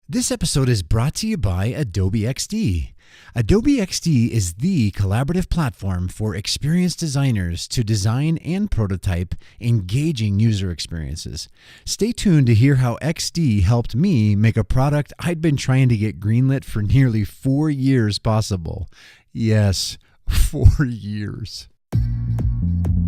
This episode is brought to you by Adobe XD. Adobe XD is the collaborative platform for experienced designers to design and prototype engaging user experiences. Stay tuned to hear how XD helped me make a product I'd been trying to get greenlit for nearly 4 years possible. Yes, 4 years.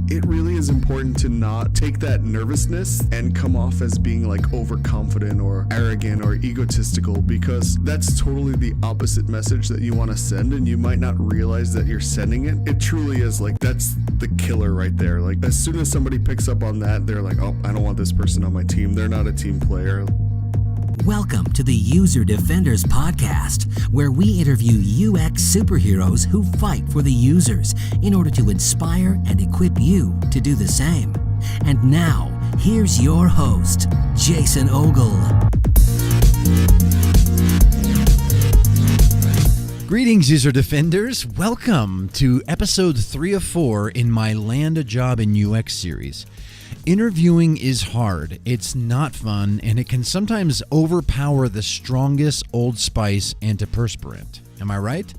It really is important to not take that nervousness and come off as being like overconfident or arrogant or egotistical, because that's totally the opposite message that you want to send, and you might not realize that you're sending it. It truly is like, that's the killer right there. Like, as soon as somebody picks up on that, they're like, oh, I don't want this person on my team. They're not a team player. Welcome to the User Defenders Podcast, where we interview UX superheroes who fight for the users in order to inspire and equip you to do the same. And now, here's your host, Jason Ogle. Greetings, User Defenders. Welcome to episode 3 of 4 in my Land a Job in UX series. Interviewing is hard, it's not fun, and it can sometimes overpower the strongest Old Spice antiperspirant. Am I right?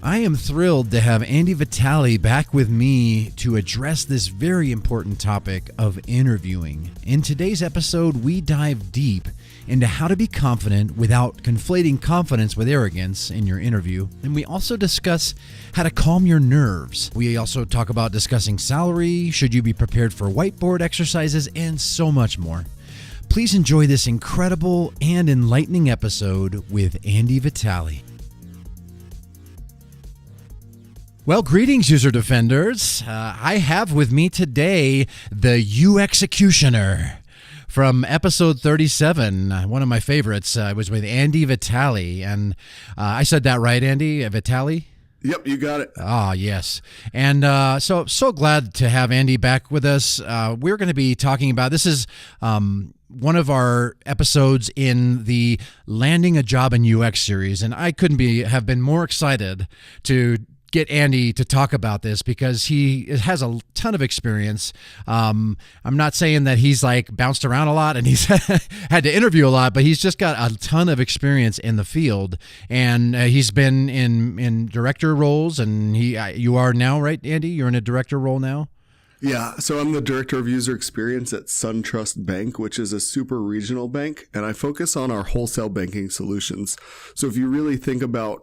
I am thrilled to have Andy Vitale back with me to address this very important topic of interviewing. In today's episode, we dive deep into how to be confident without conflating confidence with arrogance in your interview. And we also discuss how to calm your nerves. We also talk about discussing salary, should you be prepared for whiteboard exercises, and so much more. Please enjoy this incredible and enlightening episode with Andy Vitale. Well, greetings, User Defenders. I have with me today the U-Executioner. From episode 37, one of my favorites, was with Andy Vitale. And I said that right, Andy? Vitale? Yep, you got it. Ah, yes. And so glad to have Andy back with us. We're going to be talking about, this is one of our episodes in the Landing a Job in UX series. And I couldn't have been more excited to get Andy to talk about this because he has a ton of experience. I'm not saying that he's like bounced around a lot and he's had to interview a lot, but he's just got a ton of experience in the field, and he's been in director roles, and you are now, right, Andy? You're in a director role now? Yeah, so I'm the Director of User Experience at SunTrust Bank, which is a super regional bank, and I focus on our wholesale banking solutions. So if you really think about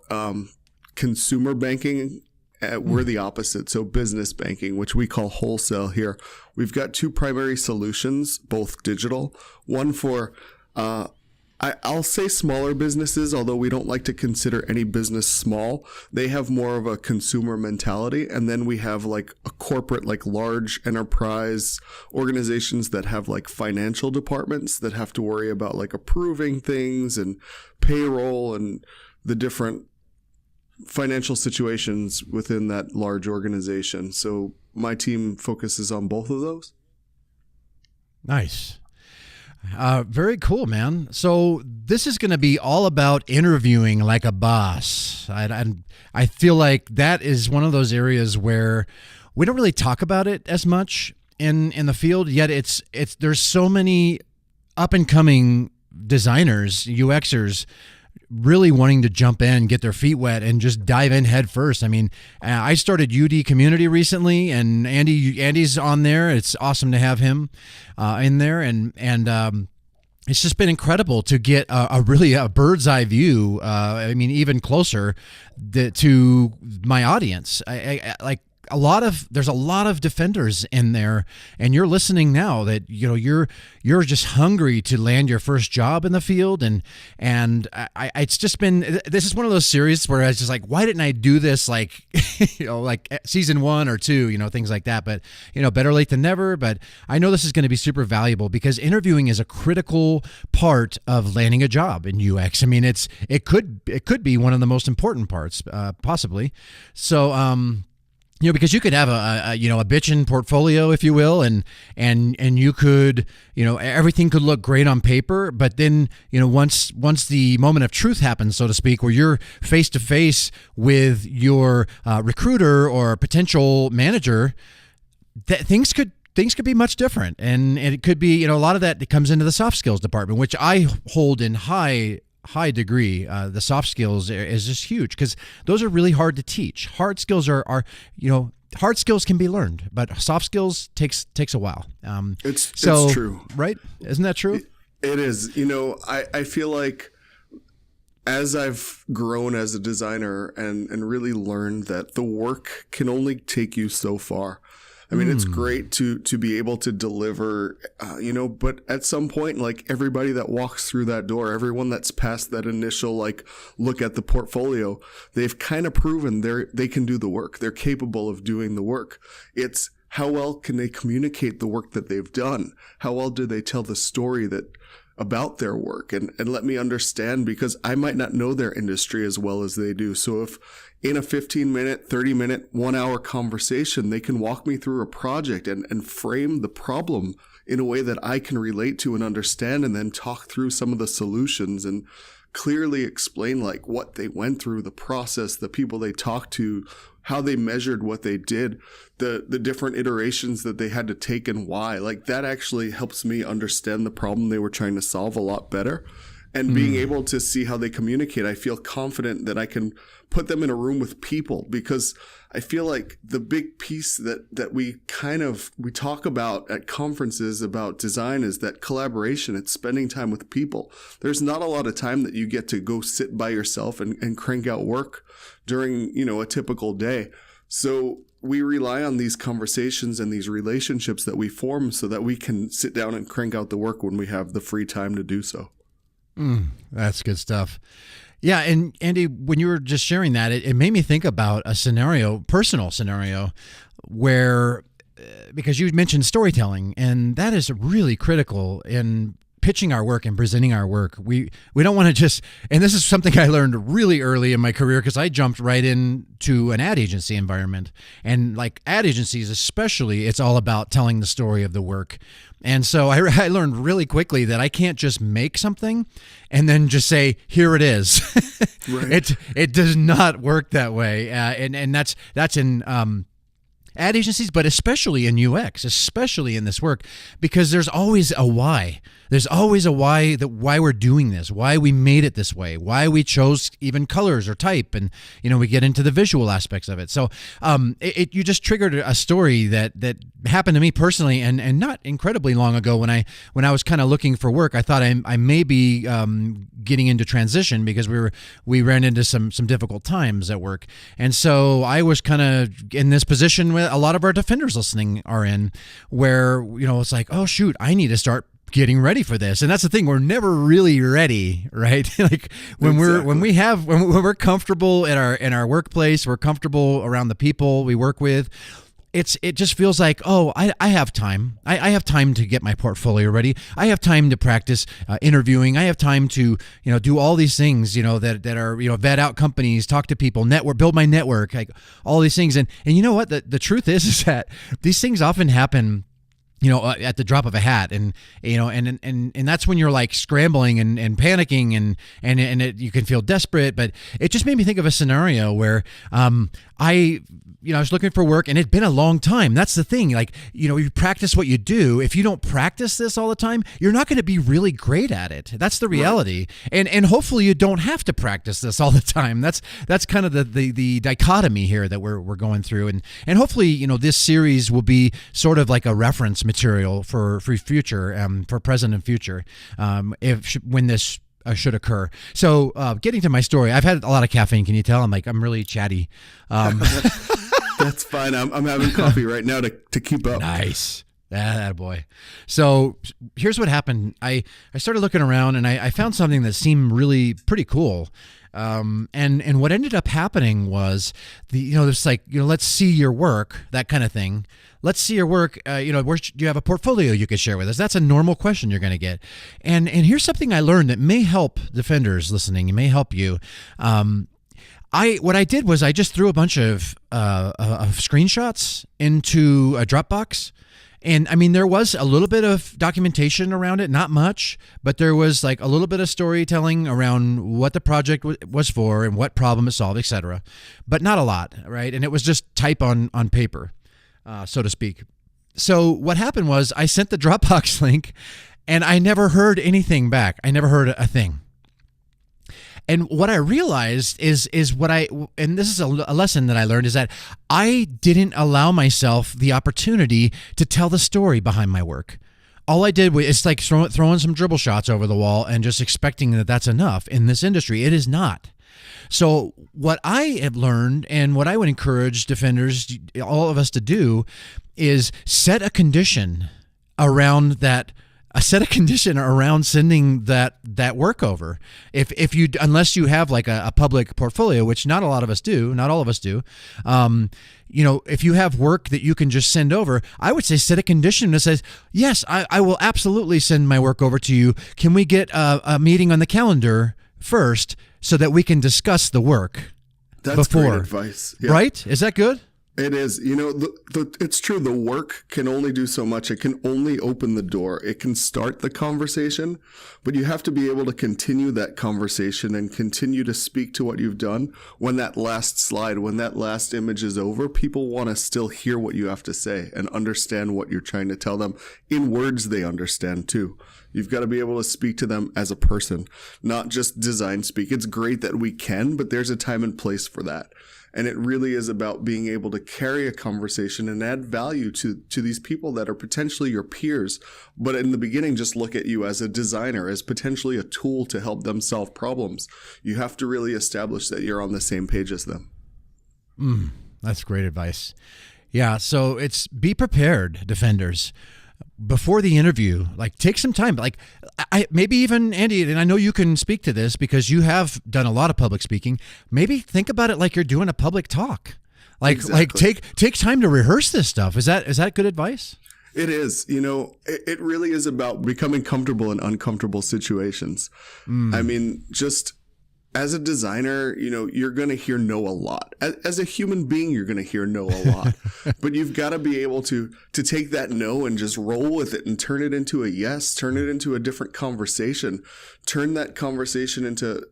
consumer banking, we're the opposite. So business banking, which we call wholesale here. We've got 2 primary solutions, both digital. One for, I'll say smaller businesses, although we don't like to consider any business small. They have more of a consumer mentality. And then we have like a corporate, like large enterprise organizations that have like financial departments that have to worry about like approving things and payroll and the different financial situations within that large organization. So my team focuses on both of those. Nice. Very cool, man. So this is going to be all about interviewing like a boss. I feel like that is one of those areas where we don't really talk about it as much in the field, yet it's there's so many up and coming designers, UXers, really wanting to jump in, get their feet wet, and just dive in head first. I mean, I started UD Community recently, and Andy's on there. It's awesome to have him in there, and it's just been incredible to get a really bird's eye view. I mean, even closer to my audience. I like. There's a lot of defenders in there, and you're listening now that, you know, you're just hungry to land your first job in the field. And it's just been, this is one of those series where I was just like, why didn't I do this? Like, you know, like season 1 or 2, you know, things like that. But, you know, better late than never. But I know this is going to be super valuable because interviewing is a critical part of landing a job in UX. I mean, it could be one of the most important parts, possibly. So, you know, because you could have a bitchin' portfolio, if you will, and you could, you know, everything could look great on paper, but then, you know, once the moment of truth happens, so to speak, where you're face to face with your recruiter or potential manager, that things could be much different, and it could be, you know, a lot of that comes into the soft skills department, which I hold in high high degree, the soft skills is just huge because those are really hard to teach. Hard skills are hard skills can be learned, but soft skills takes a while. It's true, right? Isn't that true? It is. I feel like as I've grown as a designer and really learned that the work can only take you so far. I mean, it's great to be able to deliver, but at some point, like everybody that walks through that door, everyone that's passed that initial, like, look at the portfolio, they've kind of proven they can do the work. They're capable of doing the work. It's how well can they communicate the work that they've done? How well do they tell the story about their work and let me understand, because I might not know their industry as well as they do. So if in a 15-minute, 30-minute, 1 hour conversation, they can walk me through a project and frame the problem in a way that I can relate to and understand, and then talk through some of the solutions and clearly explain like what they went through, the process, the people they talked to, how they measured what they did, the different iterations that they had to take and why. Like that actually helps me understand the problem they were trying to solve a lot better. And being able to see how they communicate, I feel confident that I can put them in a room with people, because I feel like the big piece that we talk about at conferences about design is that collaboration. It's spending time with people. There's not a lot of time that you get to go sit by yourself and crank out work during, a typical day. So we rely on these conversations and these relationships that we form so that we can sit down and crank out the work when we have the free time to do so. That's good stuff. Yeah. And Andy, when you were just sharing that, it made me think about a personal scenario where, because you mentioned storytelling, and that is really critical in pitching our work and presenting our work. We don't want to just, and this is something I learned really early in my career because I jumped right into an ad agency environment. And like ad agencies especially, it's all about telling the story of the work. And so I learned really quickly that I can't just make something and then just say, here it is. Right. It does not work that way. And that's in ad agencies, but especially in UX, especially in this work, because there's always a why. There's always a why, why we're doing this, why we made it this way, why we chose even colors or type, and we get into the visual aspects of it. So you just triggered a story that happened to me personally, and not incredibly long ago when I was kind of looking for work. I thought I may be getting into transition because we ran into some difficult times at work, and so I was kind of in this position where a lot of our defenders listening are in, where it's like, oh shoot, I need to start getting ready for this. And that's the thing, we're never really ready, right? Like when we're comfortable in our workplace, we're comfortable around the people we work with, it just feels like, oh, I have time. I have time to get my portfolio ready. I have time to practice interviewing. I have time to do all these things that are vet out companies, talk to people, network, build my network, like all these things. And you know what? The truth is that these things often happen at the drop of a hat, and that's when you're like scrambling and panicking and you can feel desperate. But it just made me think of a scenario where I was looking for work, and it'd been a long time. That's the thing. Like, you practice what you do. If you don't practice this all the time, you're not going to be really great at it. That's the reality. Right. And hopefully you don't have to practice this all the time. That's kind of the dichotomy here that we're going through. And hopefully, this series will be sort of like a reference material for future, for present and future, when this should occur. So getting to my story, I've had a lot of caffeine. Can you tell? I'm really chatty. That's fine. I'm having coffee right now to keep up. Nice. Boy. So here's what happened. I started looking around, and I found something that seemed really pretty cool. And what ended up happening was there's like, let's see your work, that kind of thing. Let's see your work. Do you have a portfolio you could share with us? That's a normal question you're going to get. And here's something I learned that may help defenders listening. It may help you. What I did was I just threw a bunch of screenshots into a Dropbox. And there was a little bit of documentation around it, not much, but there was like a little bit of storytelling around what the project was for and what problem it solved, etc. But not a lot, right? And it was just type on paper, so to speak. So what happened was I sent the Dropbox link, and I never heard anything back. I never heard a thing. And what I realized is and this is a lesson that I learned, is that I didn't allow myself the opportunity to tell the story behind my work. All I did was, it's like throwing some dribble shots over the wall and just expecting that that's enough in this industry. It is not. So what I have learned, and what I would encourage defenders, all of us, to do, is set a condition around that. Set a condition around sending that work over. If you, unless you have like a public portfolio, which not all of us do, if you have work that you can just send over, I would say set a condition that says, yes, I will absolutely send my work over to you. Can we get a meeting on the calendar first so that we can discuss the work? That's before. Great advice. Yeah. Right? Is that good? It is. It's true. The work can only do so much. It can only open the door. It can start the conversation, but you have to be able to continue that conversation and continue to speak to what you've done. When that last slide, when that last image is over, people want to still hear what you have to say and understand what you're trying to tell them in words they understand too. You've got to be able to speak to them as a person, not just design speak. It's great that we can, but there's a time and place for that. And it really is about being able to carry a conversation and add value to these people that are potentially your peers, but in the beginning, just look at you as a designer, as potentially a tool to help them solve problems. You have to really establish that you're on the same page as them. That's great advice. Yeah, so it's be prepared, defenders. Before the interview, like, take some time. Like, maybe even Andy, and I know you can speak to this because you have done a lot of public speaking. Maybe think about it like you're doing a public talk. Exactly. Take time to rehearse this stuff. Is that good advice? It is. It really is about becoming comfortable in uncomfortable situations. I mean, just as a designer, you're going to hear no a lot. As a human being, you're going to hear no a lot. But you've got to be able to take that no and just roll with it and turn it into a yes, turn it into a different conversation, turn that conversation into,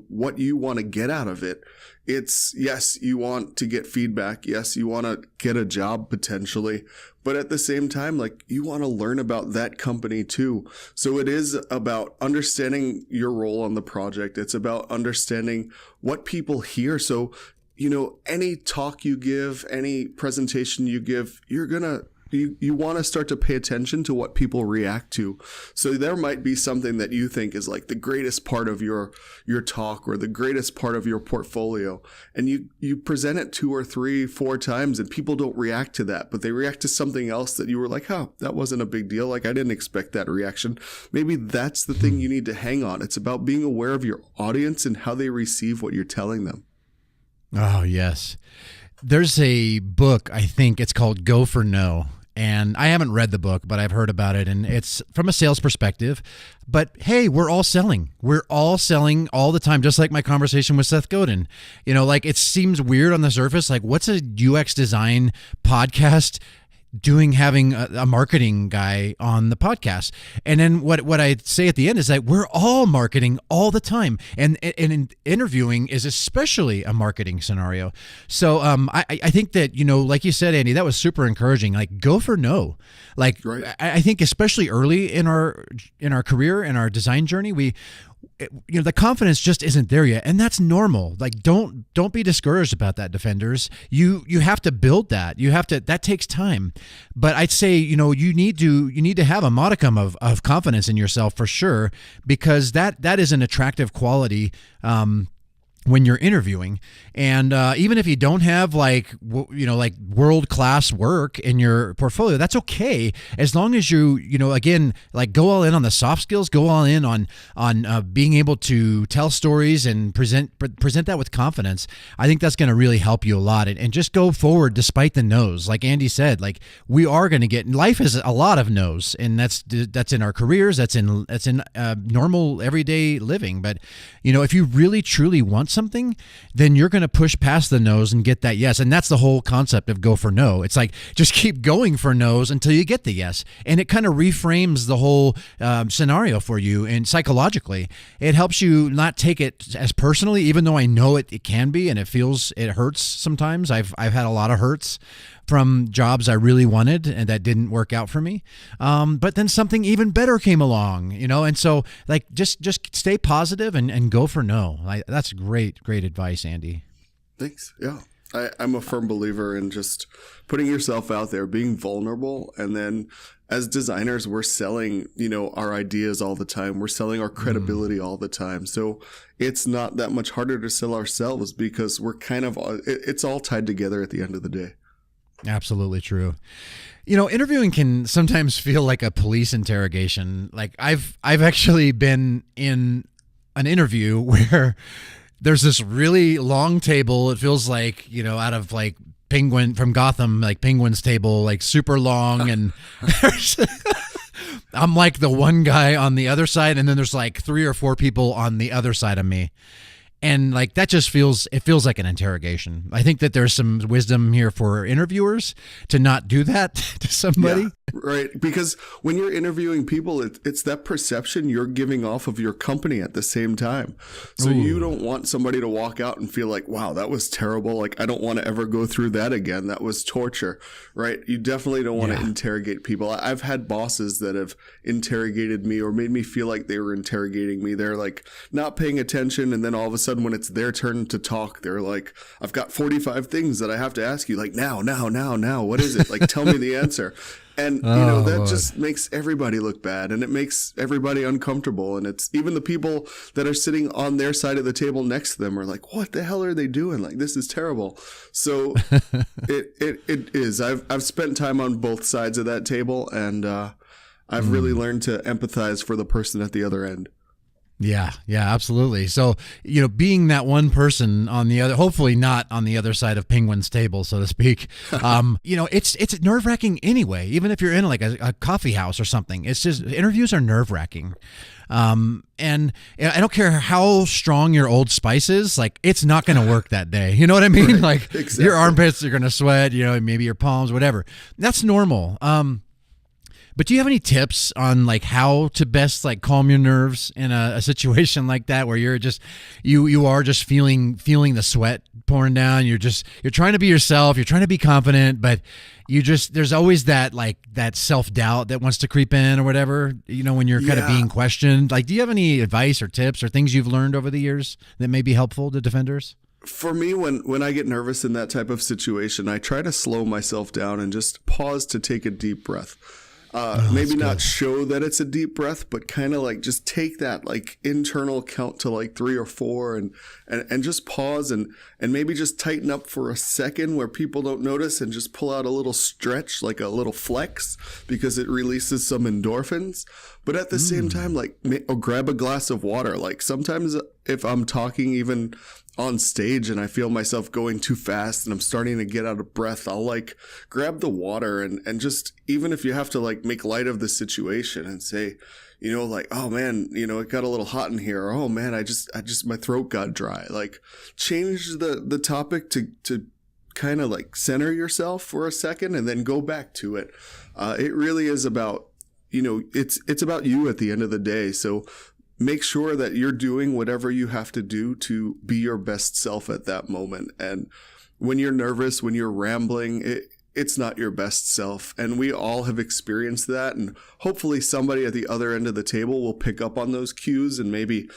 what you want to get out of it. It's, yes, you want to get feedback. Yes, you want to get a job potentially. But at the same time, like, you want to learn about that company too. So it is about understanding your role on the project. It's about understanding what people hear. So, any talk you give, any presentation you give, you want to start to pay attention to what people react to. So there might be something that you think is like the greatest part of your talk or the greatest part of your portfolio. And you present it 2 or 3, 4 times and people don't react to that, but they react to something else that you were like, oh, that wasn't a big deal. Like, I didn't expect that reaction. Maybe that's the thing you need to hang on. It's about being aware of your audience and how they receive what you're telling them. Oh, yes. There's a book, I think it's called Go for No. And I haven't read the book, but I've heard about it, and it's from a sales perspective. But hey, we're all selling. We're all selling all the time, just like my conversation with Seth Godin. It seems weird on the surface. Like, what's a UX design podcast having a marketing guy on the podcast? And then what I say at the end is that we're all marketing all the time, and interviewing is especially a marketing scenario. So I think that, like you said, Andy, that was super encouraging. Like, go for no. Like, right. I think especially early in our career, in our design journey, the confidence just isn't there yet, and that's normal. Like, don't be discouraged about that, defenders. You have to build that. That takes time. But I'd say, you need to have a modicum of confidence in yourself for sure, because that is an attractive quality when you're interviewing. And even if you don't have like world-class work in your portfolio, that's okay, as long as you again, like, go all in on the soft skills, go all in on being able to tell stories and present that with confidence. I think that's going to really help you a lot, and just go forward despite the no's. Like Andy said, like, we are going to get, life is a lot of no's, and that's in our careers, that's in normal everyday living. But if you really truly want something, then you're going to push past the no's and get that yes. And that's the whole concept of go for no. It's like, just keep going for no's until you get the yes. And it kind of reframes the whole scenario for you. And psychologically, it helps you not take it as personally, even though I know it can be, and it hurts sometimes. I've had a lot of hurts. from jobs I really wanted and that didn't work out for me. But then something even better came along, and so like just stay positive and go for no. That's great advice, Andy. Thanks. Yeah. I'm a firm believer in just putting yourself out there, being vulnerable. And then as designers, we're selling, our ideas all the time. We're selling our credibility all the time. So it's not that much harder to sell ourselves because we're it's all tied together at the end of the day. Absolutely true. Interviewing can sometimes feel like a police interrogation. Like I've actually been in an interview where there's this really long table. It feels like, out of like Penguin from Gotham, like Penguin's table, like super long. And I'm like the one guy on the other side. And then there's like 3 or 4 people on the other side of me. And like that just feels like an interrogation. I think that there's some wisdom here for interviewers to not do that to somebody. Yeah, right. Because when you're interviewing people, it's that perception you're giving off of your company at the same time. So you don't want somebody to walk out and feel like, wow, that was terrible. Like, I don't want to ever go through that again. That was torture, right? You definitely don't want to interrogate people. I've had bosses that have interrogated me or made me feel like they were interrogating me. They're like not paying attention. And then all of a sudden, when it's their turn to talk, they're like, I've got 45 things that I have to ask you. Like, now, what is it? Like, tell me the answer. And, that just makes everybody look bad and it makes everybody uncomfortable. And it's even the people that are sitting on their side of the table next to them are like, what the hell are they doing? Like, this is terrible. So it is. I've spent time on both sides of that table and I've really learned to empathize for the person at the other end. Yeah, absolutely. So, being that one person on the other, hopefully not on the other side of Penguin's table, so to speak, it's nerve-wracking anyway, even if you're in like a coffee house or something. It's just, interviews are nerve-wracking. And I don't care how strong your Old Spice is, like it's not going to work that day. You know what I mean? Right, like exactly. Your armpits are going to sweat, maybe your palms, whatever. That's normal. But do you have any tips on like how to best like calm your nerves in a situation like that where you're just you are just feeling the sweat pouring down, you're trying to be yourself, you're trying to be confident, but there's always that self-doubt that wants to creep in or whatever, when you're kind of being questioned. Like, do you have any advice or tips or things you've learned over the years that may be helpful to defenders? For me, when I get nervous in that type of situation, I try to slow myself down and just pause to take a deep breath. Maybe not show that it's a deep breath, but kind of like just take that like internal count to like 3 or 4 and just pause and maybe just tighten up for a second where people don't notice and just pull out a little stretch, like a little flex, because it releases some endorphins. But at the same time, like grab a glass of water. Like sometimes if I'm talking even on stage and I feel myself going too fast and I'm starting to get out of breath, I'll like grab the water and just, even if you have to like make light of the situation and say, like, oh man, it got a little hot in here, or oh man, I just my throat got dry. Like change the topic to kind of like center yourself for a second and then go back to it. It really is about, it's about you at the end of the day. So make sure that you're doing whatever you have to do to be your best self at that moment. And when you're nervous, when you're rambling, it's not your best self. And we all have experienced that. And hopefully somebody at the other end of the table will pick up on those cues and maybe,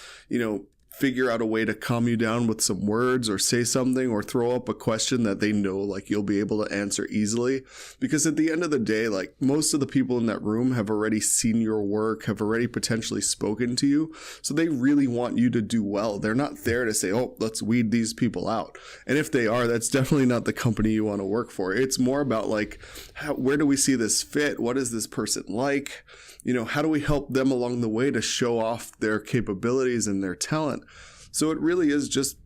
figure out a way to calm you down with some words or say something or throw up a question that they know like you'll be able to answer easily. Because at the end of the day, like most of the people in that room have already seen your work, have already potentially spoken to you. So they really want you to do well. They're not there to say, oh, let's weed these people out. And if they are, that's definitely not the company you want to work for. It's more about like, where do we see this fit? What is this person like? How do we help them along the way to show off their capabilities and their talent? So it really is just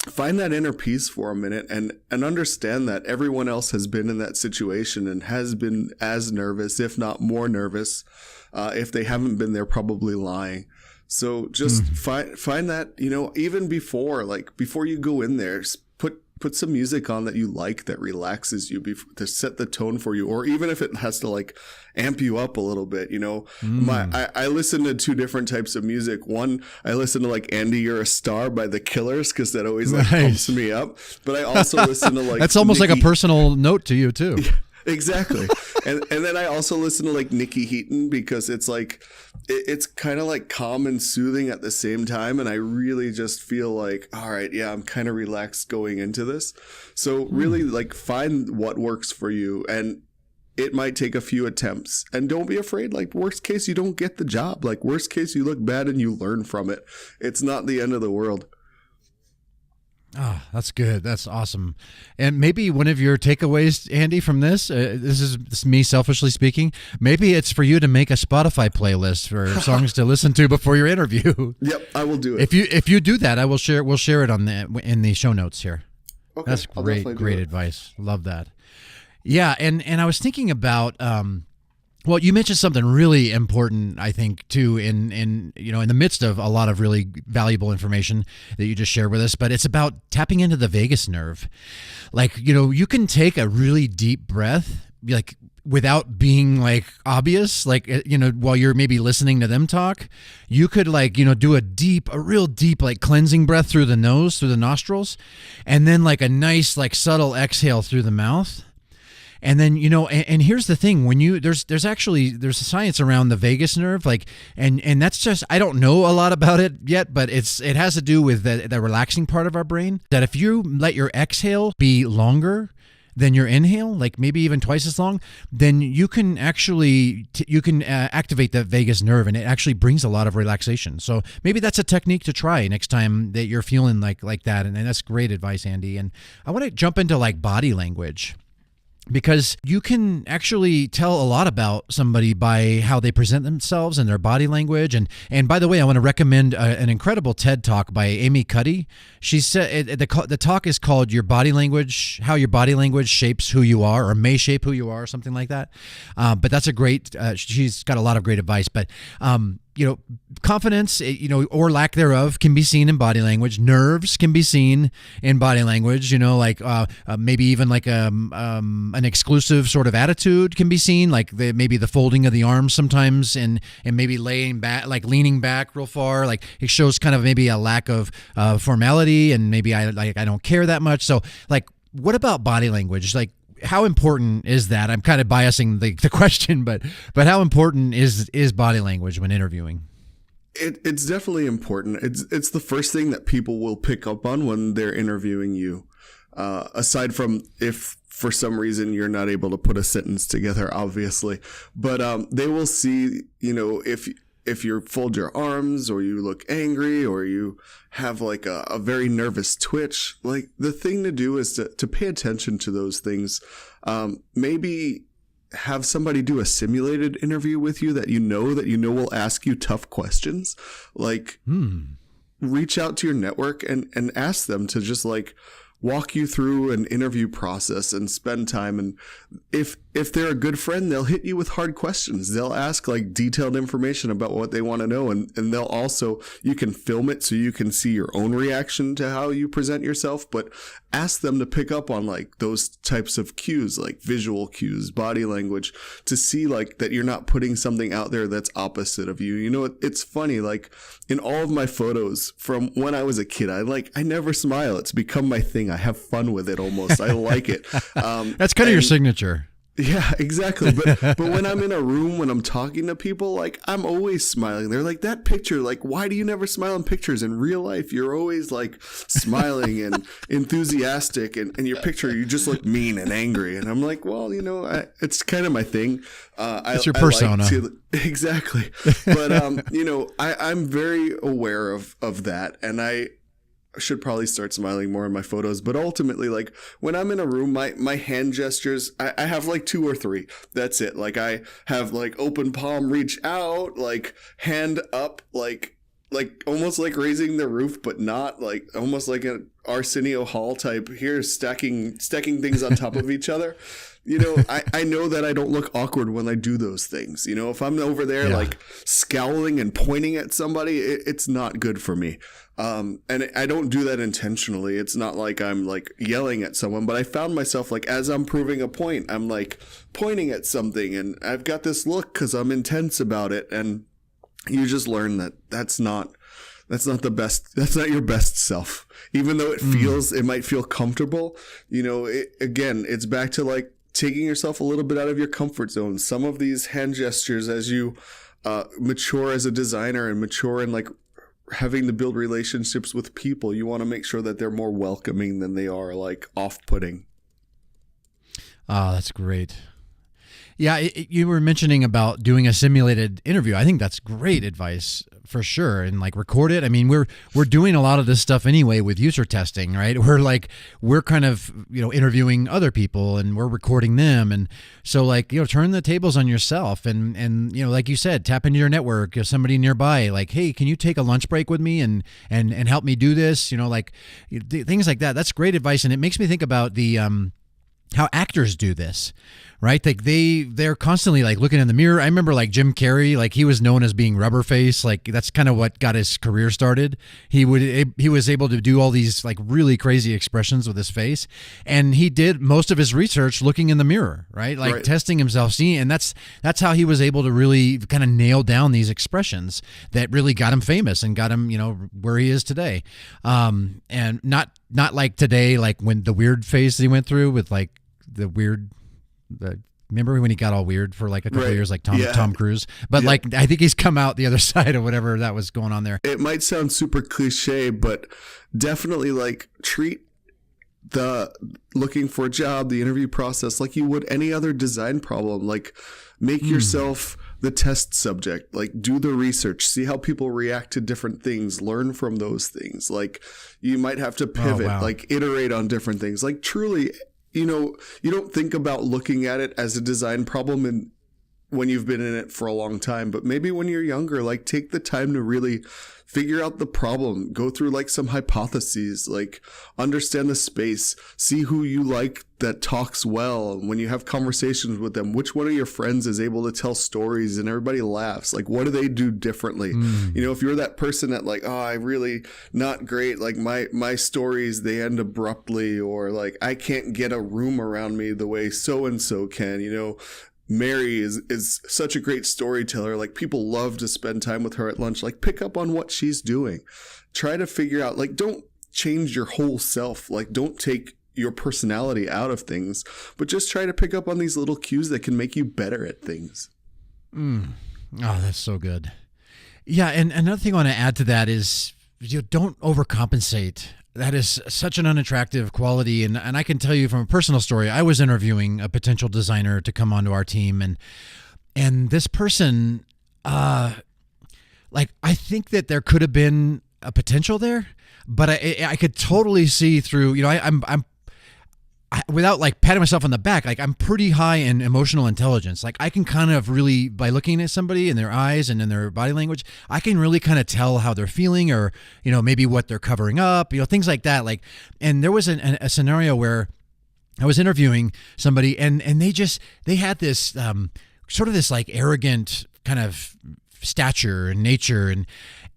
find that inner peace for a minute and understand that everyone else has been in that situation and has been as nervous, if not more nervous. If they haven't been, they're probably lying. So just find that, even before you go in there, put some music on that you like, that relaxes you to set the tone for you, or even if it has to like amp you up a little bit, I listen to two different types of music. One, I listen to like Andy, You're a Star by the Killers, because that always like pumps me up. But I also listen to like that's almost like a personal note to you too. Exactly. and then I also listen to like Nikki Heaton, because it's like it's kind of like calm and soothing at the same time, and I really just feel like, all right, yeah, I'm kind of relaxed going into this. So really like find what works for you, and it might take a few attempts, and don't be afraid. Like worst case, you don't get the job. Like worst case, you look bad and you learn from it. It's not the end of the world. Oh, that's good. That's awesome. And maybe one of your takeaways, Andy, from this is me selfishly speaking, maybe it's for you to make a Spotify playlist for songs to listen to before your interview. Yep, I will do it. If you do that, we'll share it in the show notes here. Okay, that's great advice. Love that. Yeah, and I was thinking about well, you mentioned something really important, I think, too, in the midst of a lot of really valuable information that you just shared with us, but it's about tapping into the vagus nerve. Like, you can take a really deep breath, like without being like obvious, like, while you're maybe listening to them talk, you could like, do a real deep, like cleansing breath through the nose, through the nostrils, and then like a nice, like subtle exhale through the mouth. And then, and here's the thing, when there's a science around the vagus nerve, like, and that's just, I don't know a lot about it yet, but it has to do with the relaxing part of our brain, that if you let your exhale be longer than your inhale, like maybe even twice as long, then you can actually, activate the vagus nerve, and it actually brings a lot of relaxation. So maybe that's a technique to try next time that you're feeling like that. And that's great advice, Andy. And I want to jump into like body language, because you can actually tell a lot about somebody by how they present themselves and their body language. And by the way, I want to recommend an incredible TED Talk by Amy Cuddy. She said the talk is called How Your Body Language Shapes Who You Are, or May Shape Who You Are, or something like that. But that's a great, she's got a lot of great advice. But confidence, or lack thereof, can be seen in body language. Nerves can be seen in body language. Like maybe even like an exclusive sort of attitude can be seen, like maybe the folding of the arms sometimes, and maybe laying back, like leaning back real far. Like it shows kind of maybe a lack of formality, and maybe I don't care that much. So like, what about body language? Like, how important is that? I'm kind of biasing the question, but how important is body language when interviewing? It's definitely important. It's the first thing that people will pick up on when they're interviewing you. Aside from if for some reason you're not able to put a sentence together, obviously, but they will see, if you fold your arms, or you look angry, or you have like a very nervous twitch. Like the thing to do is to pay attention to those things. Maybe have somebody do a simulated interview with you that you know will ask you tough questions. Like reach out to your network and ask them to just like walk you through an interview process and spend time. And if they're a good friend, they'll hit you with hard questions. They'll ask like detailed information about what they want to know. And they'll also, you can film it so you can see your own reaction to how you present yourself, but ask them to pick up on like those types of cues, like visual cues, body language, to see like that you're not putting something out there that's opposite of you. It's funny, like in all of my photos from when I was a kid, I never smile. It's become my thing. I have fun with it almost. I like it. That's kind of your signature. Yeah, exactly. But when I'm in a room, when I'm talking to people, like I'm always smiling. They're like, that picture, like, why do you never smile in pictures? In real life, you're always like smiling and enthusiastic, and in your picture, you just look mean and angry. And I'm like, well, it's kind of my thing. It's your persona. Exactly. But, I'm very aware of that. And I should probably start smiling more in my photos. But ultimately, like when I'm in a room, my hand gestures, I have like 2 or 3. That's it. Like I have like open palm, reach out, like hand up, like like almost like raising the roof, but not, like almost like an Arsenio Hall type. Here, stacking things on top of each other. You know, I know that I don't look awkward when I do those things. You know, if I'm over there like scowling and pointing at somebody, it's not good for me. And I don't do that intentionally. It's not like I'm like yelling at someone, but I found myself like, as I'm proving a point, I'm like pointing at something and I've got this look because I'm intense about it. And you just learn that that's not the best. That's not your best self, even though it might feel comfortable. You know, again, it's back to like taking yourself a little bit out of your comfort zone. Some of these hand gestures, as you mature as a designer and mature in like having to build relationships with people, you want to make sure that they're more welcoming than they are like off-putting. Oh, that's great. Yeah, you were mentioning about doing a simulated interview. I think that's great advice for sure. And like record it. I mean, we're doing a lot of this stuff anyway with user testing, right? We're kind of, you know, interviewing other people and we're recording them. And so like, you know, turn the tables on yourself and you know, like you said, tap into your network. If somebody nearby, like, hey, can you take a lunch break with me and help me do this? You know, like things like that. That's great advice. And it makes me think about the how actors do this, right? Like they're constantly like looking in the mirror. I remember like Jim Carrey, like he was known as being rubber face. Like that's kind of what got his career started. He was able to do all these like really crazy expressions with his face, and he did most of his research looking in the mirror, right? Like testing himself, seeing, and that's how he was able to really kind of nail down these expressions that really got him famous and got him, you know, where he is today. And not like today, like when the weird phase he went through with like remember when he got all weird for like a couple of years, like Tom Cruise, but like I think he's come out the other side of whatever that was going on there. It might sound super cliche, but definitely like treat the looking for a job, the interview process, like you would any other design problem. Like make yourself the test subject, like do the research, see how people react to different things, learn from those things. Like you might have to pivot, like iterate on different things. Like truly, you know, you don't think about looking at it as a design problem when you've been in it for a long time, but maybe when you're younger, like take the time to really figure out the problem, go through like some hypotheses, like understand the space, see who you like that talks well. When you have conversations with them, which one of your friends is able to tell stories and everybody laughs? Like, what do they do differently? You know, if you're that person that like, oh, I really not great. Like my stories, they end abruptly, or like, I can't get a room around me the way so-and-so can, you know. Mary is such a great storyteller. Like people love to spend time with her at lunch. Like pick up on what she's doing. Try to figure out, like, don't change your whole self. Like don't take your personality out of things, but just try to pick up on these little cues that can make you better at things. Oh, that's so good. Yeah. And another thing I want to add to that is, you know, don't overcompensate. That is such an unattractive quality. And I can tell you from a personal story, I was interviewing a potential designer to come onto our team. And this person, like, I think that there could have been a potential there, but I could totally see through, you know, I'm without like patting myself on the back, like I'm pretty high in emotional intelligence. Like I can kind of really, by looking at somebody in their eyes and in their body language, I can really kind of tell how they're feeling, or, you know, maybe what they're covering up, you know, things like that. Like, and there was a scenario where I was interviewing somebody and they had this sort of this like arrogant kind of stature and nature,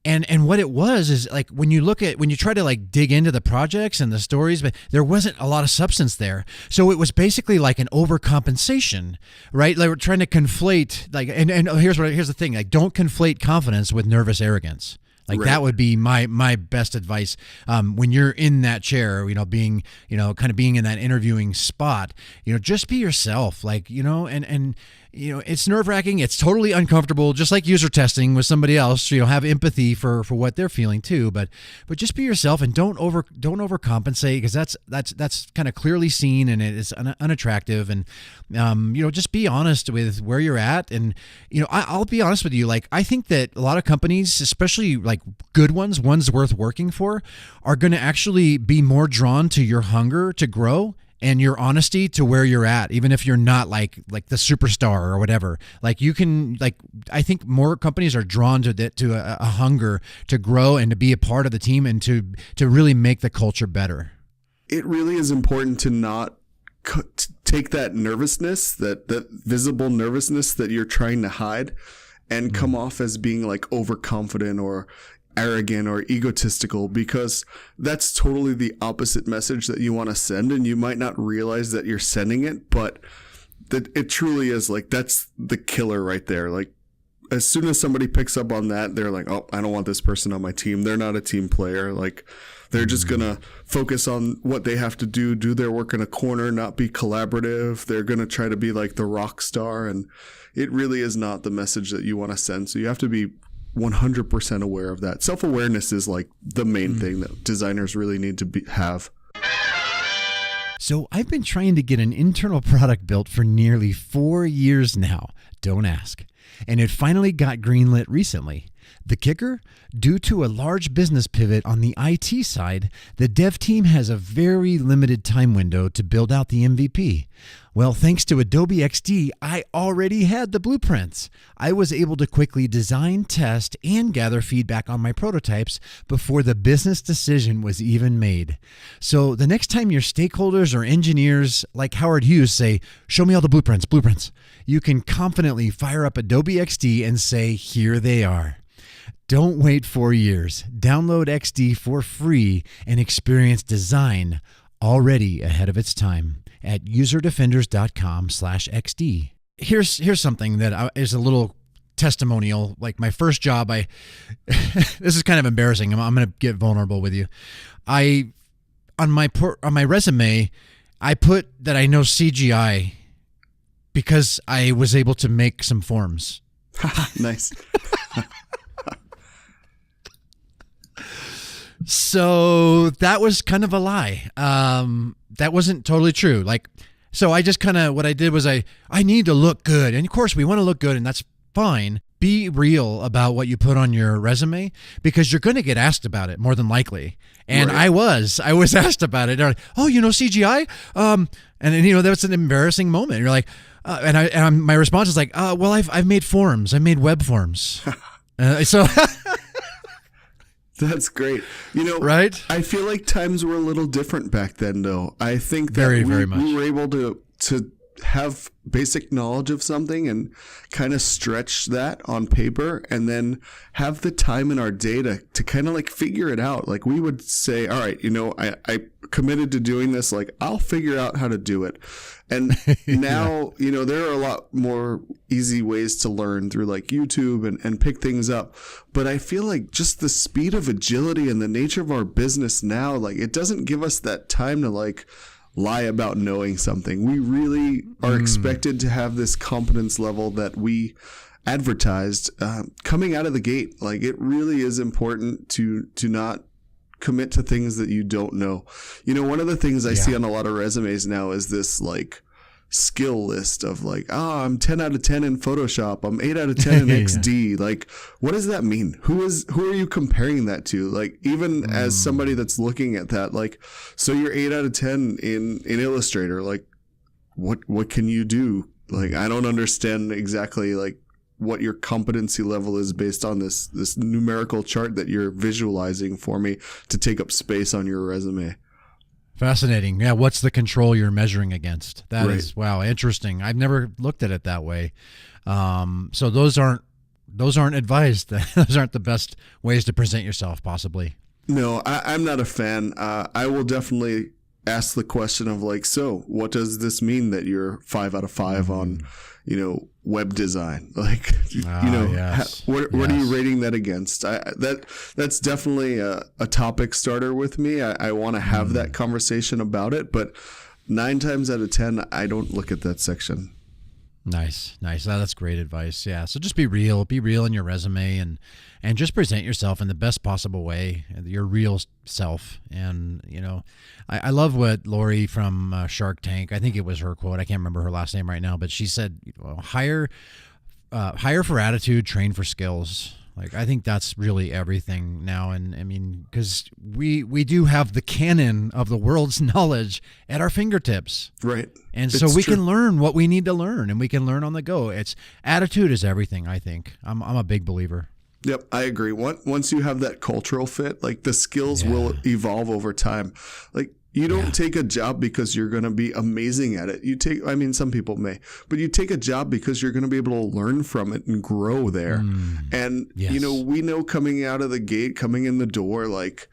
and what it was is like when you try to like dig into the projects and the stories, but there wasn't a lot of substance there. So it was basically like an overcompensation, right? Like we're trying to conflate, like, and here's the thing, like don't conflate confidence with nervous arrogance. Like that would be my best advice when you're in that chair, you know, being, you know, kind of being in that interviewing spot, you know, just be yourself, like, you know, and you know, it's nerve-wracking. It's totally uncomfortable, just like user testing with somebody else. You know, have empathy for what they're feeling too, but just be yourself and don't overcompensate, because that's kind of clearly seen and it is unattractive. And you know, just be honest with where you're at. And you know, I'll be honest with you. Like I think that a lot of companies, especially like good ones worth working for, are going to actually be more drawn to your hunger to grow and your honesty to where you're at, even if you're not like the superstar or whatever. Like you can, like, I think more companies are drawn to a hunger to grow and to be a part of the team and to really make the culture better. It really is important to not take that nervousness, that visible nervousness that you're trying to hide, and come off as being like overconfident or arrogant or egotistical, because that's totally the opposite message that you want to send, and you might not realize that you're sending it, but that it truly is like, that's the killer right there. Like as soon as somebody picks up on that, they're like, oh, I don't want this person on my team. They're not a team player. Like they're just gonna focus on what they have to do their work in a corner, not be collaborative. They're gonna try to be like the rock star, and it really is not the message that you want to send. So you have to be 100% aware of that. Self-awareness is like the main thing that designers really need to have. So I've been trying to get an internal product built for nearly 4 years now. Don't ask. And it finally got greenlit recently. The kicker? Due to a large business pivot on the IT side, the dev team has a very limited time window to build out the MVP. Well, thanks to Adobe XD, I already had the blueprints. I was able to quickly design, test, and gather feedback on my prototypes before the business decision was even made. So the next time your stakeholders or engineers like Howard Hughes say, show me all the blueprints, you can confidently fire up Adobe XD and say, here they are. Don't wait 4 years. Download XD for free and experience design already ahead of its time at userdefenders.com/XD. Here's something that is a little testimonial. Like my first job, this is kind of embarrassing. I'm going to get vulnerable with you. On my resume, I put that I know CGI because I was able to make some forms. Nice. So that was kind of a lie. That wasn't totally true. Like, so I just kind of, what I did was I need to look good. And of course we want to look good, and that's fine. Be real about what you put on your resume, because you're going to get asked about it more than likely. And right. I was asked about it. They're like, oh, you know, CGI? And then, you know, that's an embarrassing moment. You're like, my response is like, well, I've made forms. I made web forms. So that's great. You know, right? I feel like times were a little different back then, though. I think that very much. We were able to have basic knowledge of something and kind of stretch that on paper, and then have the time in our day to kind of like figure it out. Like we would say, all right, you know, I committed to doing this. Like I'll figure out how to do it. And now, you know, there are a lot more easy ways to learn through like YouTube and pick things up. But I feel like just the speed of agility and the nature of our business now, like it doesn't give us that time to like lie about knowing something. We really are expected to have this competence level that we advertised coming out of the gate. Like it really is important to not commit to things that you don't know. You know, one of the things I see on a lot of resumes now is this like skill list of like, I'm 10 out of 10 in Photoshop. I'm 8 out of 10 in XD. Like, what does that mean? Who are you comparing that to? Like, even as somebody that's looking at that, like, so you're 8 out of 10 in Illustrator. Like, what can you do? Like, I don't understand exactly like what your competency level is based on this numerical chart that you're visualizing for me to take up space on your resume. Fascinating. Yeah, what's the control you're measuring against? That right. is, wow, interesting. I've never looked at it that way. So those aren't advised. Those aren't the best ways to present yourself, possibly. No, I'm not a fan. I will definitely ask the question of like, so what does this mean that you're 5 out of 5 on, you know, web design? Like, you know, what are you rating that against? That's definitely a topic starter with me. I want to have that conversation about it, but 9 times out of 10, I don't look at that section. Nice. That's great advice. Yeah. So just be real in your resume and just present yourself in the best possible way, your real self. And, you know, I love what Lori from Shark Tank, I think it was her quote. I can't remember her last name right now, but she said, hire for attitude, train for skills. Like, I think that's really everything now. And I mean, because we do have the canon of the world's knowledge at our fingertips. Right. And so we can learn what we need to learn, and we can learn on the go. Attitude is everything, I think. I'm a big believer. Yep, I agree. Once you have that cultural fit, like the skills will evolve over time. Like you don't take a job because you're going to be amazing at it. I mean, some people may, but you take a job because you're going to be able to learn from it and grow there. And, we know coming out of the gate, coming in the door, like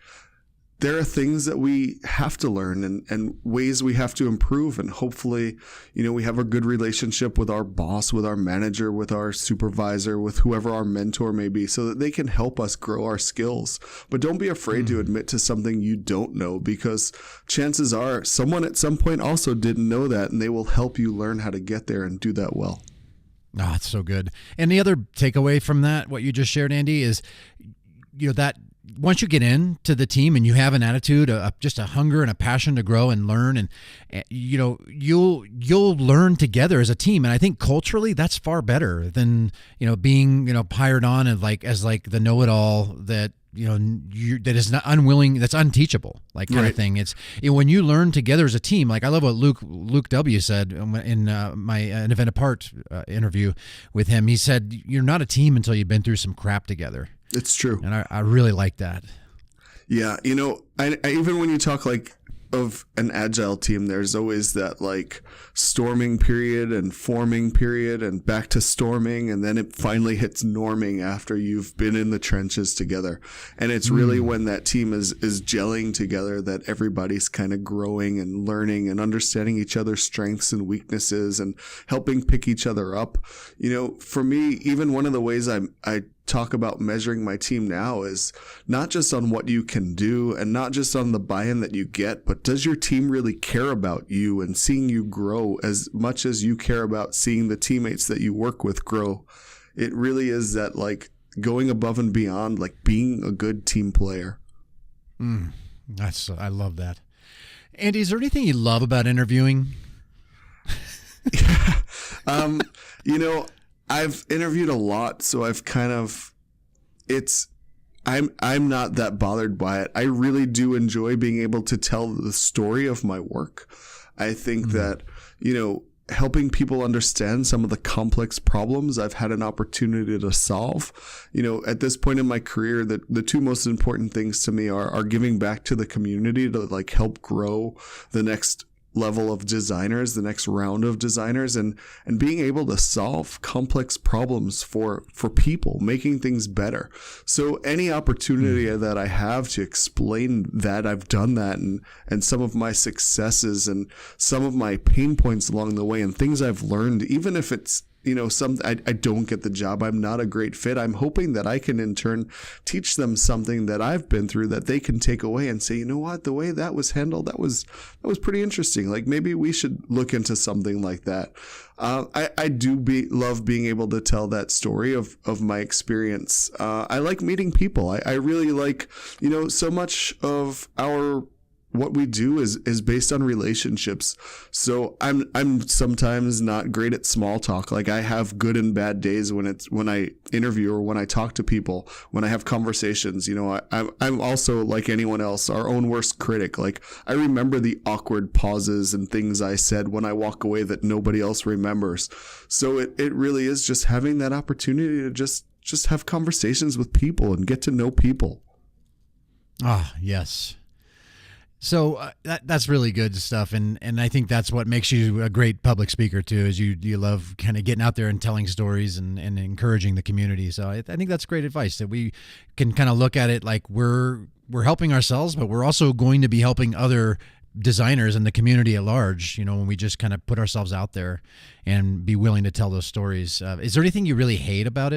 there are things that we have to learn and ways we have to improve. And hopefully, we have a good relationship with our boss, with our manager, with our supervisor, with whoever our mentor may be, so that they can help us grow our skills. But don't be afraid to admit to something you don't know, because chances are someone at some point also didn't know that, and they will help you learn how to get there and do that well. Oh, it's so good. And the other takeaway from that, what you just shared, Andy, is that once you get into the team and you have an attitude, just a hunger and a passion to grow and learn, and you'll learn together as a team. And I think culturally that's far better than being hired on and as the know-it-all that that is not unwilling, that's unteachable, like kind of thing. It's when you learn together as a team. Like I love what Luke W said in my an Event Apart interview with him. He said, "You're not a team until you've been through some crap together." It's true. And I really like that. Yeah. I even when you talk of an agile team, there's always that storming period and forming period and back to storming. And then it finally hits norming after you've been in the trenches together. And it's really when that team is gelling together that everybody's kind of growing and learning and understanding each other's strengths and weaknesses and helping pick each other up. For me, even one of the ways I talk about measuring my team now is not just on what you can do and not just on the buy-in that you get, but does your team really care about you and seeing you grow as much as you care about seeing the teammates that you work with grow? It really is that going above and beyond, being a good team player. I love that. Andy, is there anything you love about interviewing? I've interviewed a lot, so I've kind of, I'm not that bothered by it. I really do enjoy being able to tell the story of my work. I think that, helping people understand some of the complex problems I've had an opportunity to solve. At this point in my career, the two most important things to me are giving back to the community to help grow the next level of designers, the next round of designers, and being able to solve complex problems for people, making things better. So any opportunity that I have to explain that I've done that and some of my successes and some of my pain points along the way and things I've learned, even if it's I don't get the job, I'm not a great fit, I'm hoping that I can in turn teach them something that I've been through that they can take away and say, what, the way that was handled, that was pretty interesting. Maybe we should look into something like that. I do love being able to tell that story of my experience. I like meeting people. I really like, so much of what we do is based on relationships. So I'm sometimes not great at small talk. I have good and bad days when I interview or when I talk to people, when I have conversations. I'm also like anyone else, our own worst critic. I remember the awkward pauses and things I said when I walk away that nobody else remembers. So it really is just having that opportunity to just have conversations with people and get to know people. Ah, yes. So that's really good stuff, and I think that's what makes you a great public speaker too. Is you love kind of getting out there and telling stories and encouraging the community. So I think that's great advice, that we can kind of look at it like we're helping ourselves, but we're also going to be helping other designers in the community at large. When we just kind of put ourselves out there and be willing to tell those stories. Is there anything you really hate about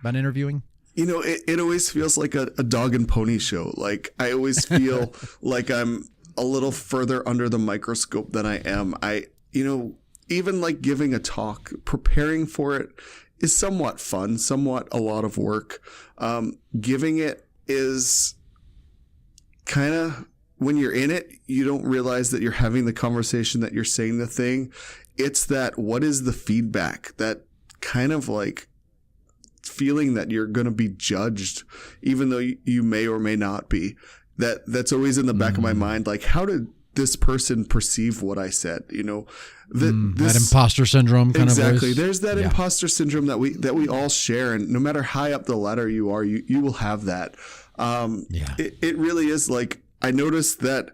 interviewing? It always feels like a dog and pony show. I always feel like I'm a little further under the microscope than I am. Even giving a talk, preparing for it is somewhat fun, somewhat a lot of work. Giving it is kind of, when you're in it, you don't realize that you're having the conversation, that you're saying the thing. It's that, what is the feedback? That kind of feeling that you're going to be judged, even though you may or may not be. That's always in the back of my mind. Like, how did this person perceive what I said? You know, that imposter syndrome kind of exactly. There's that imposter syndrome that we all share, and no matter how up the ladder you are, you will have that. It really is. Like, I noticed that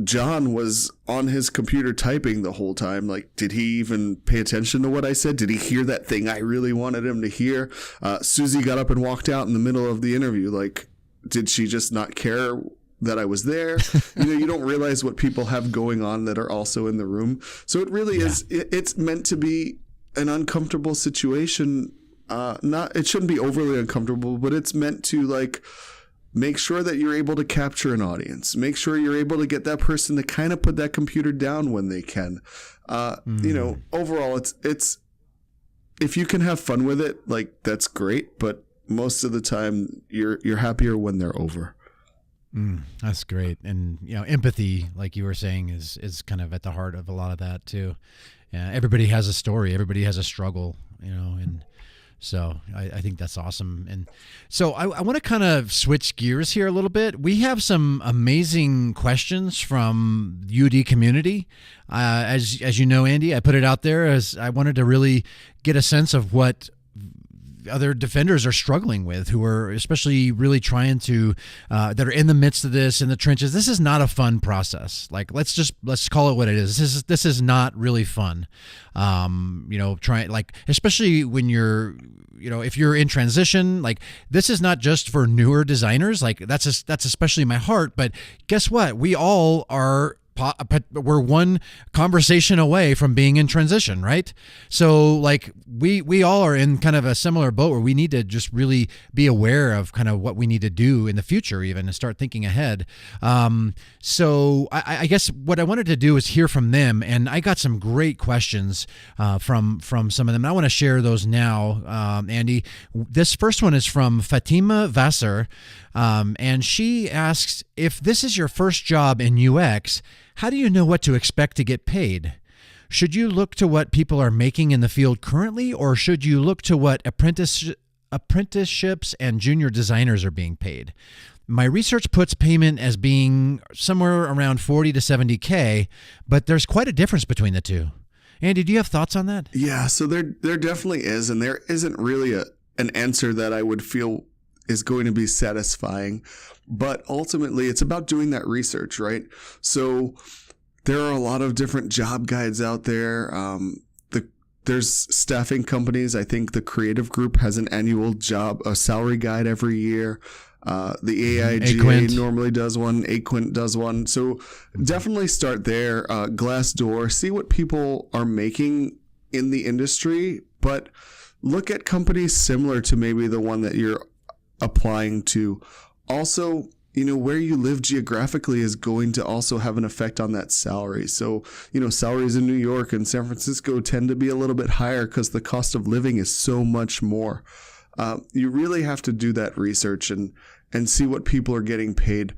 John was on his computer typing the whole time. Like, did he even pay attention to what I said? Did he hear that thing I really wanted him to hear? Susie got up and walked out in the middle of the interview. Like, did she just not care that I was there? You know, you don't realize what people have going on that are also in the room. So it really is, it's meant to be an uncomfortable situation. It shouldn't be overly uncomfortable, but it's meant to, like, make sure that you're able to capture an audience. Make sure you're able to get that person to kind of put that computer down when they can. You know, overall, it's if you can have fun with it, like, that's great. But most of the time, you're happier when they're over. That's great. And, you know, empathy, like you were saying, is kind of at the heart of a lot of that too. Yeah, everybody has a story. Everybody has a struggle, you know, and so I think that's awesome. And so I want to kind of switch gears here a little bit. We have some amazing questions from UD community. As you know, Andy, I put it out there as I wanted to really get a sense of what other defenders are struggling with, who are especially really trying to, that are in the midst of this, in the trenches. This is not a fun process. Like, let's call it what it is. This is not really fun. You know, especially when you're, you know, if you're in transition, like, this is not just for newer designers. Like, that's especially my heart, but guess what? We all are, we're one conversation away from being in transition, right? So, like, we all are in kind of a similar boat where we need to just really be aware of kind of what we need to do in the future, even, and start thinking ahead. So I guess what I wanted to do is hear from them, and I got some great questions from some of them. I want to share those now, Andy. This first one is from Fatima Vasser, and she asks, if this is your first job in UX, how do you know what to expect to get paid? Should you look to what people are making in the field currently, or should you look to what apprenticeships and junior designers are being paid? My research puts payment as being somewhere around 40 to 70K, but there's quite a difference between the two. Andy, do you have thoughts on that? Yeah, so there definitely is, and there isn't really an answer that I would feel is going to be satisfying. But ultimately, it's about doing that research, right? So there are a lot of different job guides out there. There's staffing companies. I think the Creative Group has an annual salary guide every year. The AIGA normally does one. Aquint does one. So definitely start there. Glassdoor, see what people are making in the industry, but look at companies similar to maybe the one that you're applying to. Also, you know, where you live geographically is going to also have an effect on that salary. So, you know, salaries in New York and San Francisco tend to be a little bit higher because the cost of living is so much more. You really have to do that research and see what people are getting paid.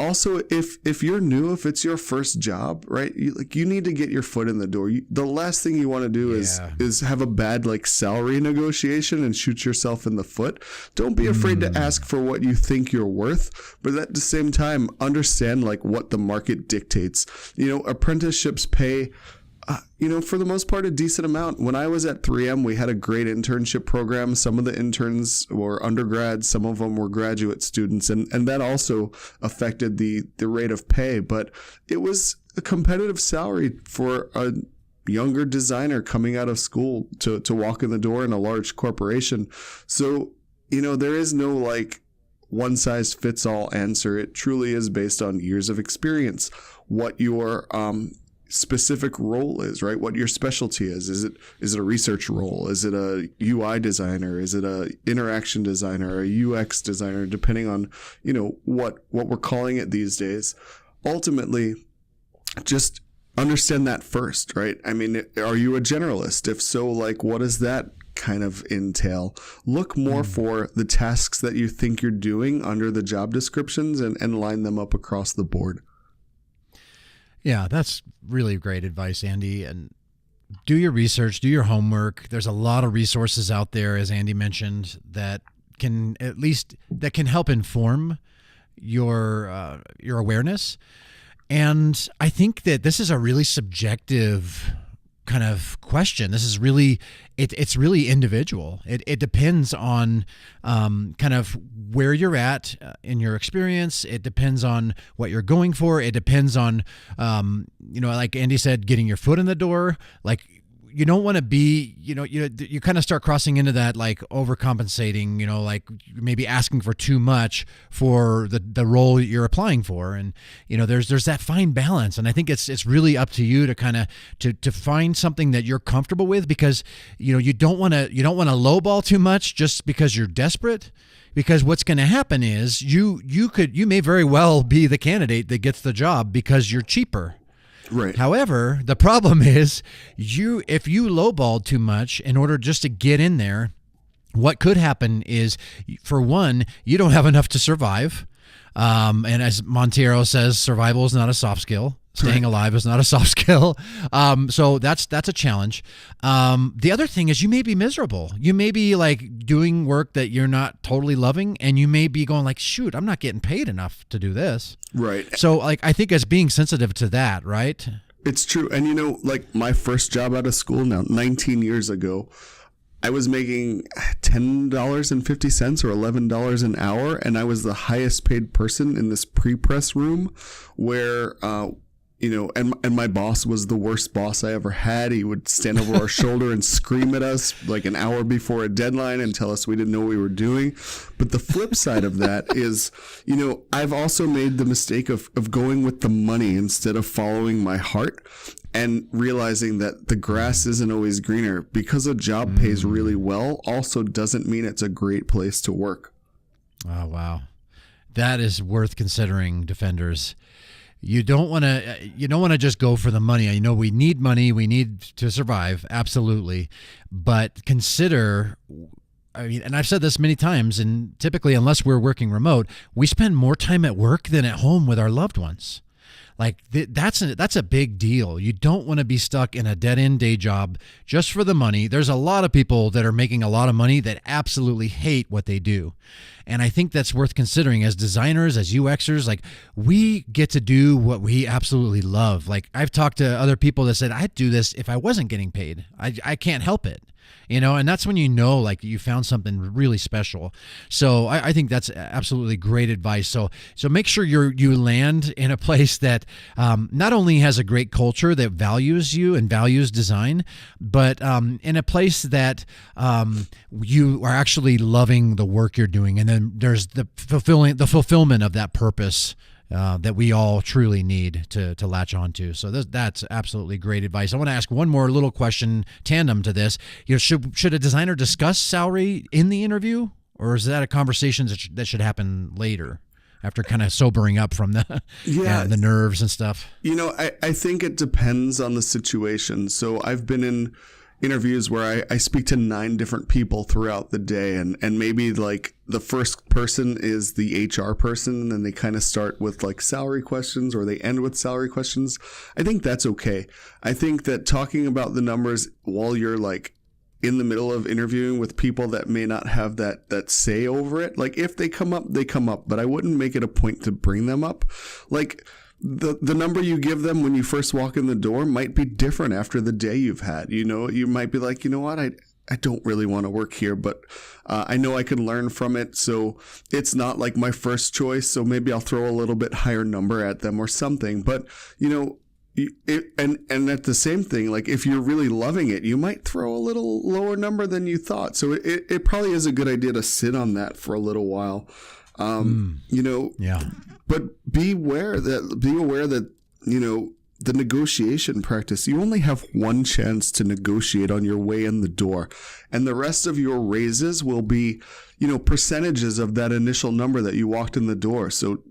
Also, if you're new, if it's your first job, right, you need to get your foot in the door. The last thing you want to do is have a bad, like, salary negotiation and shoot yourself in the foot. Don't be afraid to ask for what you think you're worth, but at the same time, understand, like, what the market dictates. You know, apprenticeships pay, you know, for the most part, a decent amount. When I was at 3M, we had a great internship program. Some of the interns were undergrads, some of them were graduate students, and that also affected the rate of pay. But it was a competitive salary for a younger designer coming out of school to walk in the door in a large corporation. So, you know, there is no, like, one size fits all answer. It truly is based on years of experience, what your specific role is, right? What your specialty is. Is it a research role? Is it a UI designer? Is it a interaction designer, a UX designer, depending on, you know, what we're calling it these days. Ultimately, just understand that first, right? I mean, are you a generalist? If so, like, what does that kind of entail? Look more for the tasks that you think you're doing under the job descriptions and line them up across the board. Yeah, that's really great advice, Andy. And do your research, do your homework. There's a lot of resources out there, as Andy mentioned, that can help inform your awareness. And I think that this is a really subjective kind of question. This is really, it's really individual. It depends on kind of where you're at in your experience. It depends on what you're going for. It depends on, like Andy said, getting your foot in the door. Like, you don't want to be, you kind of start crossing into that, like overcompensating, like maybe asking for too much for the role you're applying for. And, there's that fine balance. And I think it's really up to you to kind of, to find something that you're comfortable with, because, you don't want to lowball too much just because you're desperate. Because what's going to happen is you may very well be the candidate that gets the job because you're cheaper. Right. However, the problem is if you lowballed too much in order just to get in there, what could happen is, for one, you don't have enough to survive. And as Montero says, survival is not a soft skill. Staying alive is not a soft skill. So that's a challenge. The other thing is, you may be miserable. You may be like doing work that you're not totally loving, and you may be going like, shoot, I'm not getting paid enough to do this. Right. So like, I think as being sensitive to that, right? It's true. And like my first job out of school now, 19 years ago, I was making $10.50 or $11 an hour, and I was the highest paid person in this pre-press room where and my boss was the worst boss I ever had. He would stand over our shoulder and scream at us like an hour before a deadline and tell us we didn't know what we were doing. But the flip side of that is, I've also made the mistake of going with the money instead of following my heart, and realizing that the grass isn't always greener. Because a job pays really well also doesn't mean it's a great place to work. Oh, wow. That is worth considering, defenders. You don't want to just go for the money. I know we need money. We need to survive. Absolutely. But consider, and I've said this many times, and typically, unless we're working remote, we spend more time at work than at home with our loved ones. Like that's a big deal. You don't want to be stuck in a dead-end day job just for the money. There's a lot of people that are making a lot of money that absolutely hate what they do. And I think that's worth considering as designers, as UXers. Like, we get to do what we absolutely love. Like, I've talked to other people that said, I'd do this if I wasn't getting paid. I can't help it. And that's when like you found something really special. So I think that's absolutely great advice. So make sure you land in a place that not only has a great culture that values you and values design, but in a place that you are actually loving the work you're doing. And then there's the fulfillment of that purpose that we all truly need to latch onto. So that's absolutely great advice. I want to ask one more little question tandem to this. Should a designer discuss salary in the interview, or is that a conversation that should happen later, after kind of sobering up from the the nerves and stuff? I think it depends on the situation. So I've been in interviews where I speak to 9 different people throughout the day, and maybe like the first person is the HR person, and they kind of start with like salary questions, or they end with salary questions. I think that's okay. I think that talking about the numbers while you're like in the middle of interviewing with people that may not have that say over it, like if they come up, they come up, but I wouldn't make it a point to bring them up. Like, the number you give them when you first walk in the door might be different after the day you've had. You might be like, what, I don't really want to work here, but I know I can learn from it. So it's not like my first choice. So maybe I'll throw a little bit higher number at them or something. But, and at the same thing, like if you're really loving it, you might throw a little lower number than you thought. So it probably is a good idea to sit on that for a little while. But be aware that, the negotiation practice, you only have one chance to negotiate on your way in the door. And the rest of your raises will be, percentages of that initial number that you walked in the door. So,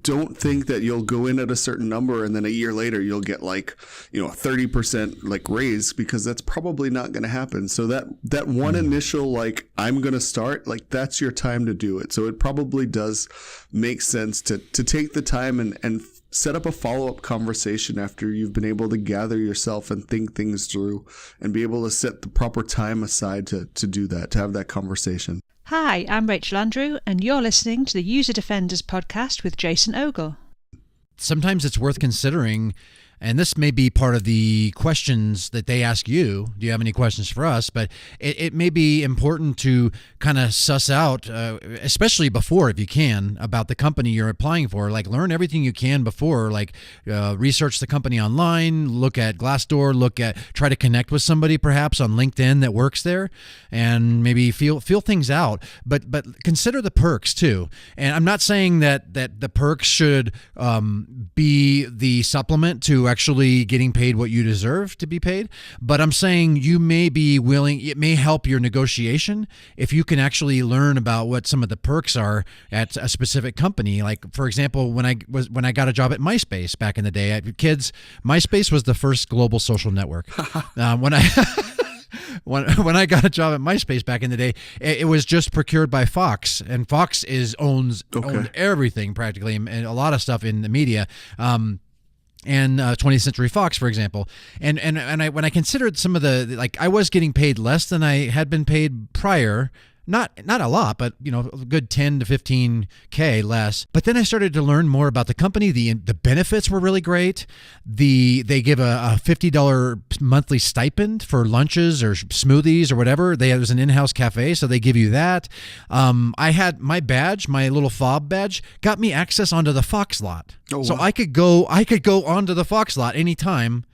don't think that you'll go in at a certain number and then a year later you'll get like, a 30% like raise, because that's probably not going to happen. So that one initial, like, I'm going to start, like, that's your time to do it. So it probably does make sense to take the time and set up a follow-up conversation after you've been able to gather yourself and think things through and be able to set the proper time aside to do that, to have that conversation. Hi, I'm Rachel Andrew, and you're listening to the User Defenders podcast with Jason Ogle. Sometimes it's worth considering, and this may be part of the questions that they ask you. Do you have any questions for us? But it may be important to kind of suss out, especially before, if you can, about the company you're applying for. Like, learn everything you can before, like research the company online, look at Glassdoor, try to connect with somebody perhaps on LinkedIn that works there, and maybe feel things out. But consider the perks too. And I'm not saying that the perks should be the supplement to actually getting paid what you deserve to be paid, but I'm saying you may be willing, it may help your negotiation if you can actually learn about what some of the perks are at a specific company. Like, for example, when I got a job at MySpace back in the day, MySpace was the first global social network. When I got a job at MySpace back in the day, it was just procured by Fox, and Fox owned everything practically, and a lot of stuff in the media. And 20th Century Fox, for example, and when I considered some of I was getting paid less than I had been paid prior. Not a lot, but a good 10 to 15K less. But then I started to learn more about the company. The benefits were really great. They give a $50 monthly stipend for lunches or smoothies or whatever. There's an in-house cafe, so they give you that. I had my badge, my little fob badge, got me access onto the Fox lot. Oh, wow. So I could go onto the Fox lot anytime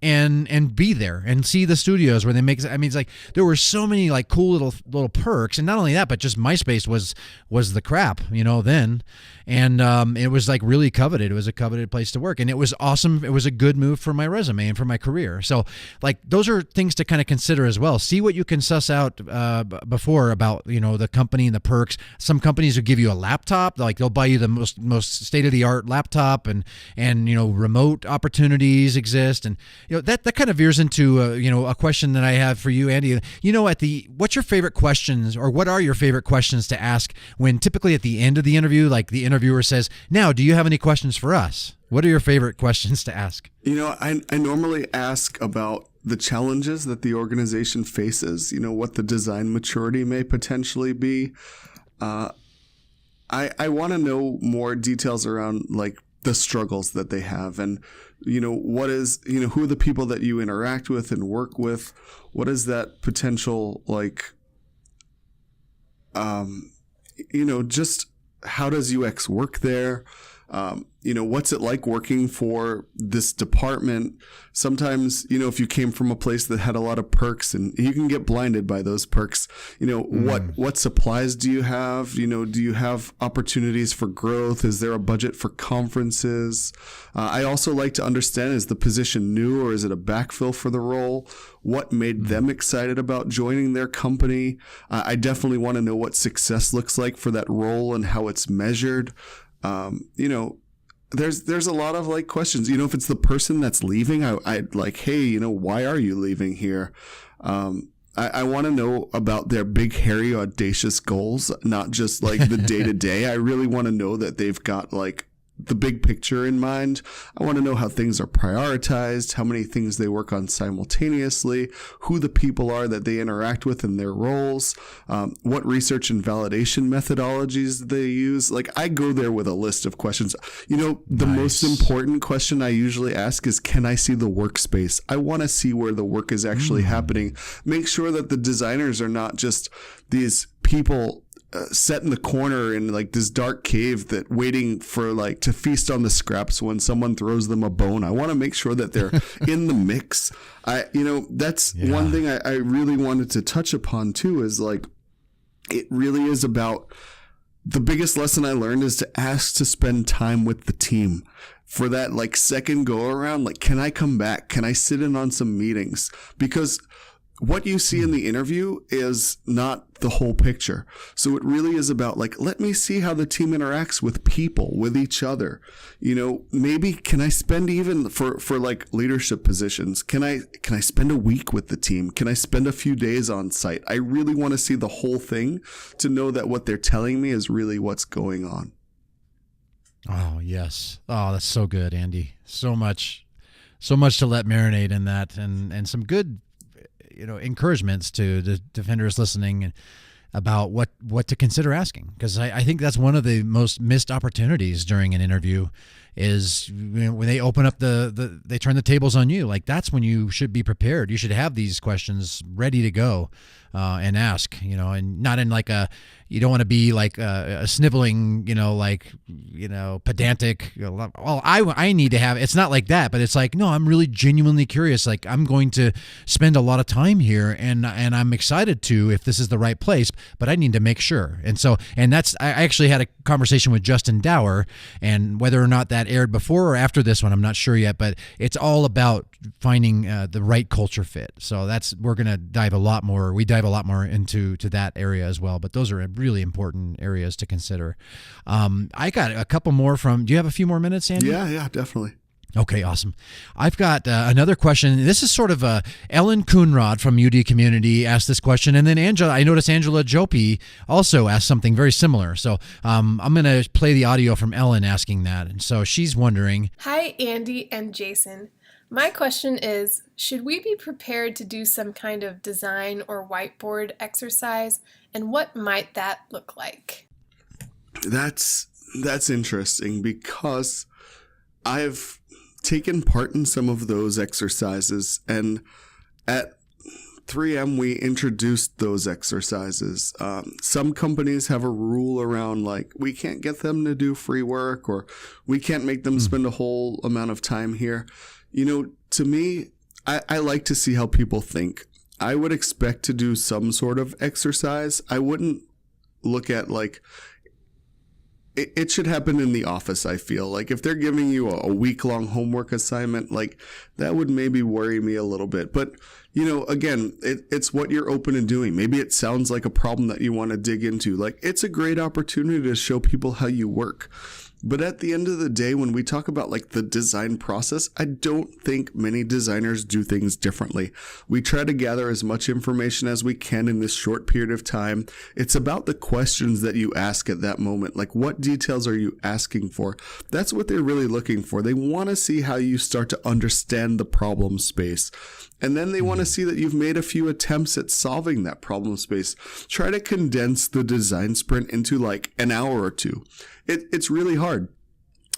and be there and see the studios where they make. I mean, it's like there were so many like cool little perks, and not only that, but just MySpace was the crap, then, and it was like really coveted. It was a coveted place to work, and it was awesome. It was a good move for my resume and for my career. So like those are things to kind of consider as well. See what you can suss out before about the company and the perks. Some companies will give you a laptop, like they'll buy you the most state of the art laptop, and remote opportunities exist, and that kind of veers into a question that I have for you, Andy. What's your favorite questions, or what are your favorite questions to ask when typically at the end of the interview, like the interviewer says, "Now, do you have any questions for us?" What are your favorite questions to ask? I normally ask about the challenges that the organization faces, what the design maturity may potentially be. I want to know more details around like the struggles that they have, and what is, who are the people that you interact with and work with? What is that potential like, just how does UX work there? What's it like working for this department? Sometimes, if you came from a place that had a lot of perks, and you can get blinded by those perks, what supplies do you have? Do you have opportunities for growth? Is there a budget for conferences? I also like to understand, is the position new or is it a backfill for the role? What made them excited about joining their company? I definitely want to know what success looks like for that role and how it's measured. There's a lot of like questions, if it's the person that's leaving, I'd like, hey, why are you leaving here? I want to know about their big, hairy, audacious goals, not just like the day to day. I really want to know that they've got like the big picture in mind. I want to know how things are prioritized, how many things they work on simultaneously, who the people are that they interact with in their roles, what research and validation methodologies they use. Like, I go there with a list of questions. The most important question I usually ask is, can I see the workspace? I want to see where the work is actually happening. Make sure that the designers are not just these people set in the corner in like this dark cave that waiting for like to feast on the scraps when someone throws them a bone. I want to make sure that they're in the mix. That's one thing I really wanted to touch upon too, is like, it really is about, the biggest lesson I learned is to ask to spend time with the team. For that like second go around, like, can I come back? Can I sit in on some meetings? Because what you see in the interview is not the whole picture. So it really is about like, let me see how the team interacts with people, with each other. Maybe can I spend even for like leadership positions? Can I spend a week with the team? Can I spend a few days on site? I really want to see the whole thing to know that what they're telling me is really what's going on. Oh, yes. Oh, that's so good, Andy. So much to let marinate in that, and some good, encouragements to the defenders listening about what to consider asking. Because I think that's one of the most missed opportunities during an interview is when they open up they turn the tables on you. Like, that's when you should be prepared. You should have these questions ready to go and ask, and not in like you don't want to be like a sniveling, pedantic. Well, I need to have. It's not like that, but it's like, no, I'm really genuinely curious. Like, I'm going to spend a lot of time here, and I'm excited to if this is the right place, but I need to make sure. And so, I actually had a conversation with Justin Dower, and whether or not that aired before or after this one, I'm not sure yet. But it's all about finding the right culture fit. So we're going to dive a lot more. We dive a lot more into that area as well. But those are really important areas to consider. I got a couple more do you have a few more minutes, Andy? Yeah, definitely. Okay, awesome. I've got another question. This is sort of Ellen Coonrod from UD Community asked this question, and then I noticed Angela Jopi also asked something very similar. So I'm going to play the audio from Ellen asking that. And so she's wondering, Hi, Andy and Jason. My question is, should we be prepared to do some kind of design or whiteboard exercise, and what might that look like? That's interesting because I've taken part in some of those exercises, and at 3M we introduced those exercises. Some companies have a rule around like we can't get them to do free work, or we can't make them spend a whole amount of time here. To me, I like to see how people think. I would expect to do some sort of exercise. I wouldn't look at like it should happen in the office. I feel like if they're giving you a week-long homework assignment, like that would maybe worry me a little bit. But, again, it's what you're open to doing. Maybe it sounds like a problem that you want to dig into. Like, it's a great opportunity to show people how you work. But at the end of the day, when we talk about like the design process, I don't think many designers do things differently. We try to gather as much information as we can in this short period of time. It's about the questions that you ask at that moment. Like, what details are you asking for? That's what they're really looking for. They want to see how you start to understand the problem space. And then they want to see that you've made a few attempts at solving that problem space. Try to condense the design sprint into like an hour or two. It's really hard,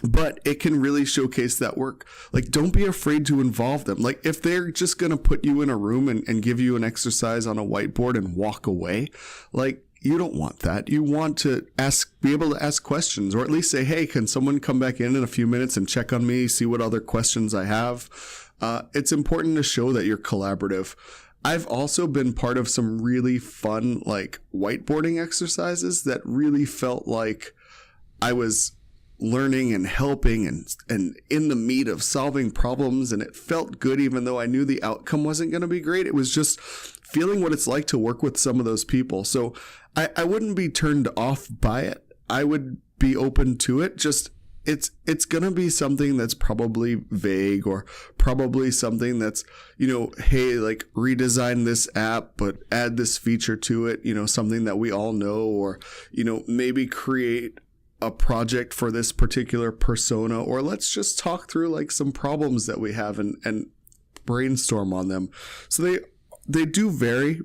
but it can really showcase that work. Like, don't be afraid to involve them. Like, if they're just going to put you in a room and give you an exercise on a whiteboard and walk away, like, you don't want that. You want to be able to ask questions, or at least say, hey, can someone come back in a few minutes and check on me, see what other questions I have? It's important to show that you're collaborative. I've also been part of some really fun, like, whiteboarding exercises that really felt like I was learning and helping and in the meat of solving problems, and it felt good even though I knew the outcome wasn't going to be great. It was just feeling what it's like to work with some of those people. So I wouldn't be turned off by it. I would be open to it. Just it's going to be something that's probably vague, or probably something that's, hey, like redesign this app, but add this feature to it, something that we all know, or, maybe create a project for this particular persona, or let's just talk through like some problems that we have and brainstorm on them. So they do vary,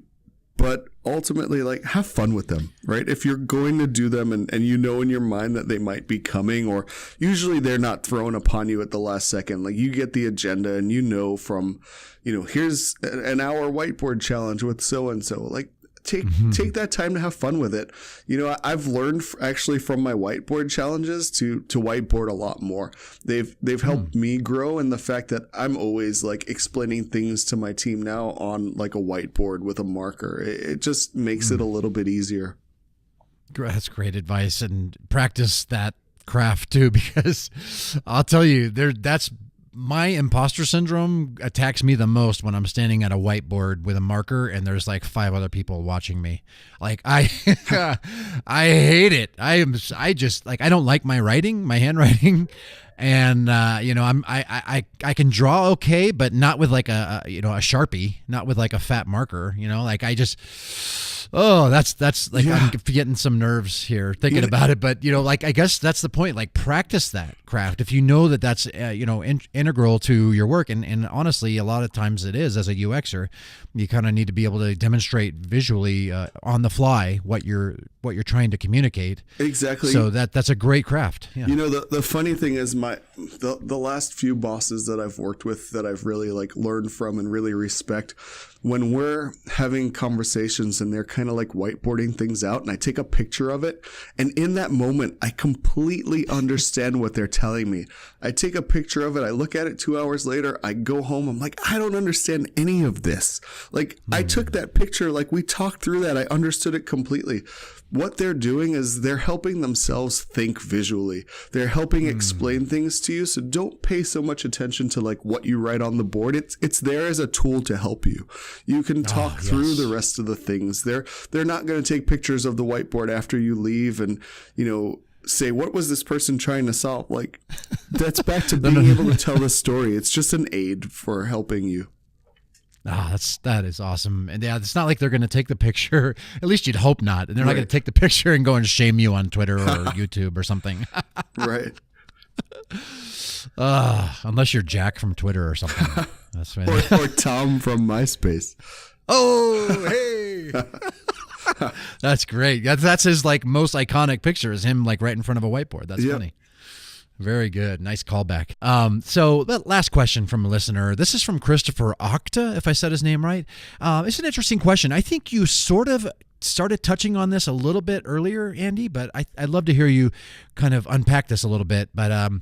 but ultimately, like, have fun with them, right? If you're going to do them and in your mind that they might be coming, or usually they're not thrown upon you at the last second. Like, you get the agenda and from, here's an hour whiteboard challenge with so-and-so. Like, take that time to have fun with it. I've learned actually from my whiteboard challenges to whiteboard a lot more. They've helped me grow in the fact that I'm always like explaining things to my team now on like a whiteboard with a marker. It just makes it a little bit easier. That's great advice, and practice that craft too, because I'll tell you, that's my imposter syndrome attacks me the most when I'm standing at a whiteboard with a marker and there's like 5 other people watching me. Like, I hate it. I just like, I don't like my handwriting. And I can draw okay, but not with like a Sharpie, not with like a fat marker. Like I just, that's like I'm getting some nerves here thinking about it. But like I guess that's the point. Like practice that craft if you know that that's integral to your work. And honestly, a lot of times it is. As a UXer, you kind of need to be able to demonstrate visually on the fly what you're trying to communicate. Exactly. So that's a great craft. Yeah. The funny thing is the last few bosses that I've worked with that I've really like learned from and really respect, when we're having conversations and they're kind of like whiteboarding things out and I take a picture of it, and in that moment I completely understand what they're telling me. I take a picture of it, I look at it 2 hours later, I go home, I'm like, I don't understand any of this. Like I took that picture, like we talked through that, I understood it completely. What they're doing is they're helping themselves think visually. They're helping explain things to you. So don't pay so much attention to like what you write on the board. It's there as a tool to help you. You can talk through the rest of the things. They're not going to take pictures of the whiteboard after you leave and, say, what was this person trying to solve? Like that's back to being able to tell the story. It's just an aid for helping you. That is awesome. And yeah, it's not like they're going to take the picture. At least you'd hope not. And they're not going to take the picture and go and shame you on Twitter or YouTube or something. Right. Unless you're Jack from Twitter or something. That's right. or Tom from MySpace. Oh, hey. That's great. That's his like most iconic picture is him like right in front of a whiteboard. That's funny. Very good. Nice callback. So that last question from a listener. This is from Christopher Octa, if I said his name right. It's an interesting question. I think you sort of started touching on this a little bit earlier, Andy, but I'd love to hear you kind of unpack this a little bit. But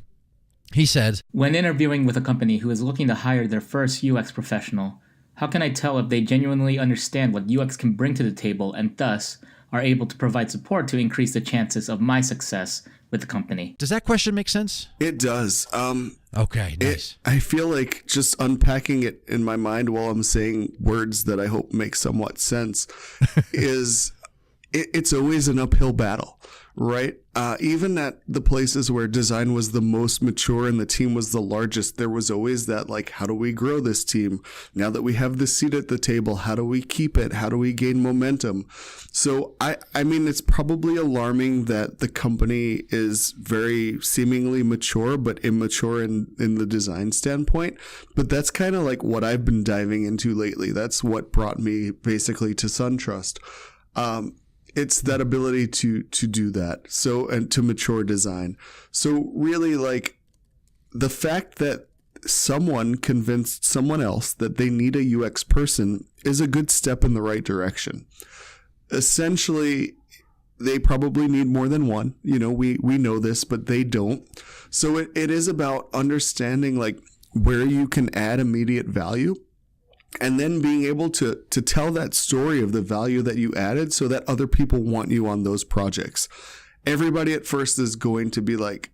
he says, when interviewing with a company who is looking to hire their first UX professional, how can I tell if they genuinely understand what UX can bring to the table and thus are able to provide support to increase the chances of my success with the company? Does that question make sense? It does. Okay, nice. I feel like just unpacking it in my mind while I'm saying words that I hope make somewhat sense is it's always an uphill battle, right? Even at the places where design was the most mature and the team was the largest, there was always that, like, how do we grow this team? Now that we have the seat at the table, how do we keep it? How do we gain momentum? So, I mean, it's probably alarming that the company is very seemingly mature, but immature in the design standpoint. But that's kind of like what I've been diving into lately. That's what brought me basically to SunTrust. It's that ability to do that. So, and to mature design. So really, like, the fact that someone convinced someone else that they need a UX person is a good step in the right direction. Essentially, they probably need more than one. We know this, but they don't. So it is about understanding, like, where you can add immediate value. And then being able to tell that story of the value that you added so that other people want you on those projects. Everybody at first is going to be like,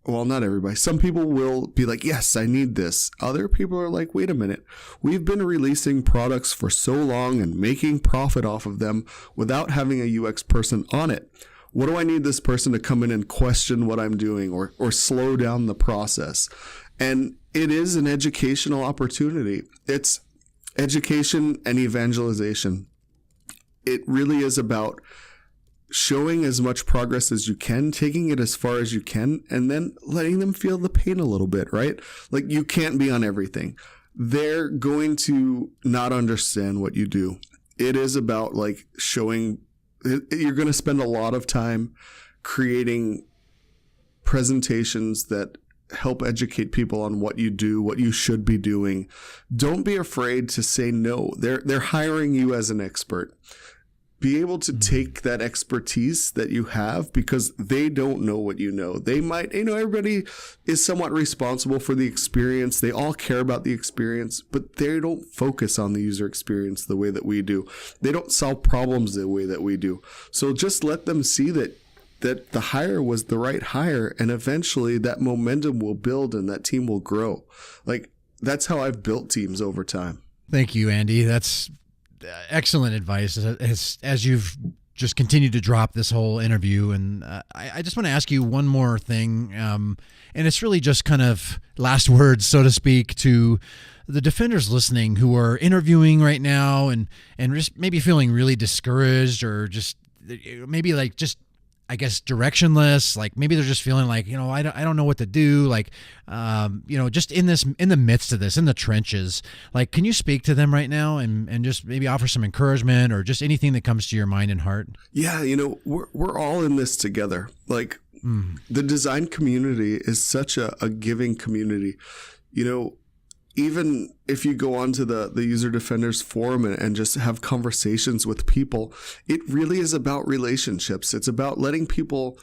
well, not everybody. Some people will be like, yes, I need this. Other people are like, wait a minute. We've been releasing products for so long and making profit off of them without having a UX person on it. What do I need this person to come in and question what I'm doing or slow down the process? And it is an educational opportunity. It's education and evangelization. It really is about showing as much progress as you can, taking it as far as you can, and then letting them feel the pain a little bit, right? Like, you can't be on everything. They're going to not understand what you do. It is about, like, showing. You're going to spend a lot of time creating presentations that help educate people on what you do, what you should be doing. Don't be afraid to say no. They're hiring you as an expert. Be able to take that expertise that you have because they don't know what you know. They might, everybody is somewhat responsible for the experience. They all care about the experience, but they don't focus on the user experience the way that we do. They don't solve problems the way that we do. So just let them see that the hire was the right hire, and eventually that momentum will build and that team will grow. Like, that's how I've built teams over time. Thank you, Andy. That's excellent advice. As you've just continue to drop this whole interview. And I just want to ask you one more thing. And it's really just kind of last words, so to speak, to the defenders listening who are interviewing right now and just maybe feeling really discouraged or just maybe like just, I guess, directionless. Like maybe they're just feeling like, I don't know what to do. Like, just in the midst of this, in the trenches, like, can you speak to them right now and just maybe offer some encouragement or just anything that comes to your mind and heart? Yeah. We're all in this together. Like the design community is such a giving community, even if you go onto the User Defenders forum and just have conversations with people, it really is about relationships. It's about letting people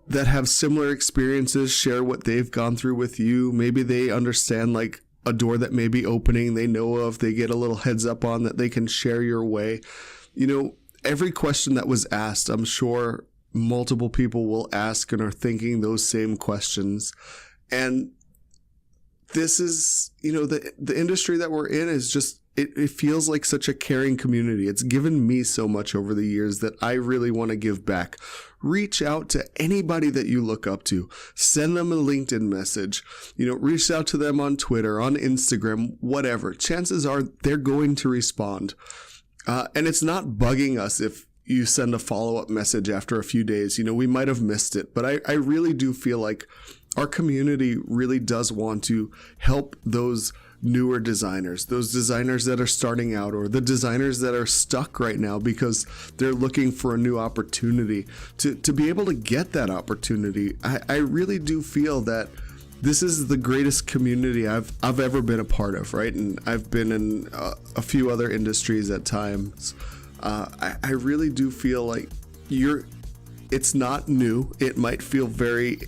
that have similar experiences share what they've gone through with you. Maybe they understand like a door that may be opening they know of, they get a little heads up on that they can share your way. Every question that was asked, I'm sure multiple people will ask and are thinking those same questions. And this is, the industry that we're in is just, it feels like such a caring community. It's given me so much over the years that I really want to give back. Reach out to anybody that you look up to. Send them a LinkedIn message. Reach out to them on Twitter, on Instagram, whatever. Chances are they're going to respond. And it's not bugging us if you send a follow-up message after a few days. We might have missed it, but I really do feel like our community really does want to help those newer designers, those designers that are starting out, or the designers that are stuck right now because they're looking for a new opportunity to be able to get that opportunity. I really do feel that this is the greatest community I've ever been a part of, right? And I've been in a few other industries at times. I really do feel like it's not new. It might feel very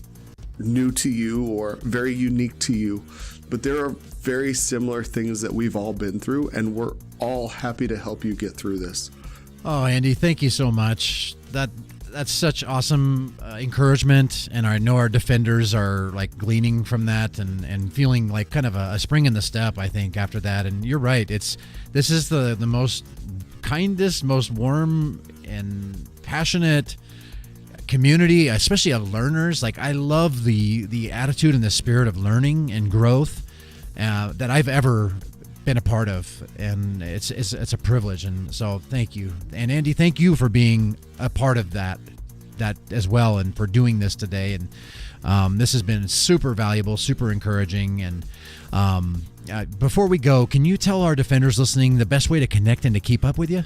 new to you or very unique to you, but there are very similar things that we've all been through, and we're all happy to help you get through this. Oh, Andy, thank you so much. That's such awesome encouragement, and I know our defenders are like gleaning from that and feeling like kind of a spring in the step, I think, after that. And you're right. This is the most kindest, most warm and passionate community, especially of learners. Like I love the attitude and the spirit of learning and growth that I've ever been a part of, and it's a privilege. And so thank you. And Andy, thank you for being a part of that as well, and for doing this today. And this has been super valuable, super encouraging. And before we go, can you tell our defenders listening the best way to connect and to keep up with you?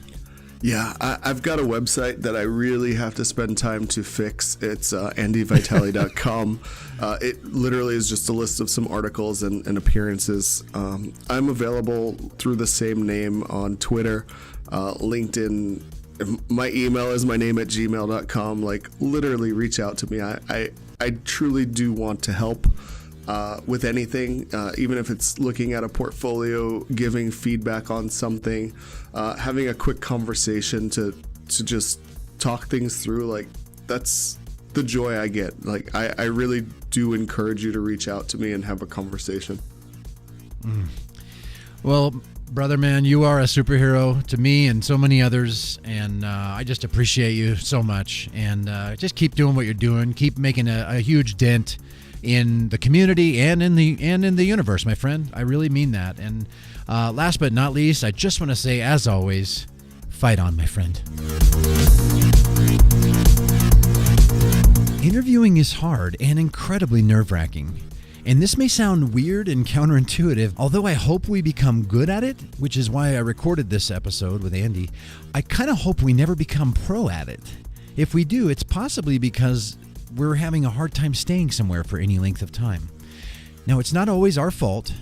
Yeah, I've got a website that I really have to spend time to fix. It's andyvitale.com. It literally is just a list of some articles and appearances. I'm available through the same name on Twitter, LinkedIn. My email is my name at gmail.com. Like, literally reach out to me. I truly do want to help with anything, even if it's looking at a portfolio, giving feedback on something, having a quick conversation to just talk things through. Like, that's the joy I get. Like, I really do encourage you to reach out to me and have a conversation. Well, brother, man, you are a superhero to me and so many others, and I just appreciate you so much. And just keep doing what you're doing. Keep making a huge dent in the community and in the universe, my friend. I really mean that. And last but not least, I just want to say, as always, fight on, my friend. Interviewing is hard and incredibly nerve-wracking. And this may sound weird and counterintuitive, although I hope we become good at it, which is why I recorded this episode with Andy. I kind of hope we never become pro at it. If we do, it's possibly because we're having a hard time staying somewhere for any length of time. Now, it's not always our fault.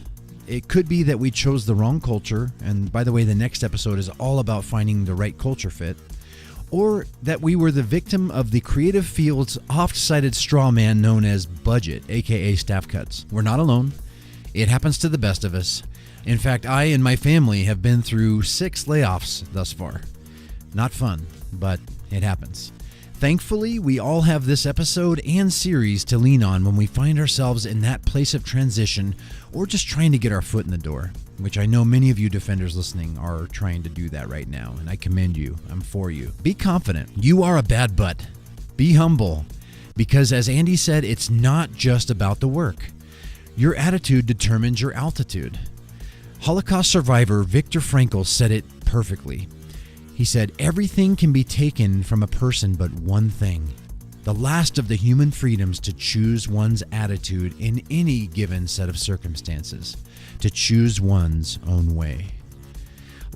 It could be that we chose the wrong culture, and by the way, the next episode is all about finding the right culture fit, or that we were the victim of the creative field's oft-cited straw man known as budget, aka staff cuts. We're not alone. It happens to the best of us. In fact, I and my family have been through 6 layoffs thus far. Not fun, but it happens. Thankfully, we all have this episode and series to lean on when we find ourselves in that place of transition or just trying to get our foot in the door, which I know many of you defenders listening are trying to do that right now, and I commend you. I'm for you. Be confident. You are a bad butt. Be humble, because as Andy said, it's not just about the work. Your attitude determines your altitude. Holocaust survivor Viktor Frankl said it perfectly. He said, everything can be taken from a person but one thing, the last of the human freedoms to choose one's attitude in any given set of circumstances, to choose one's own way.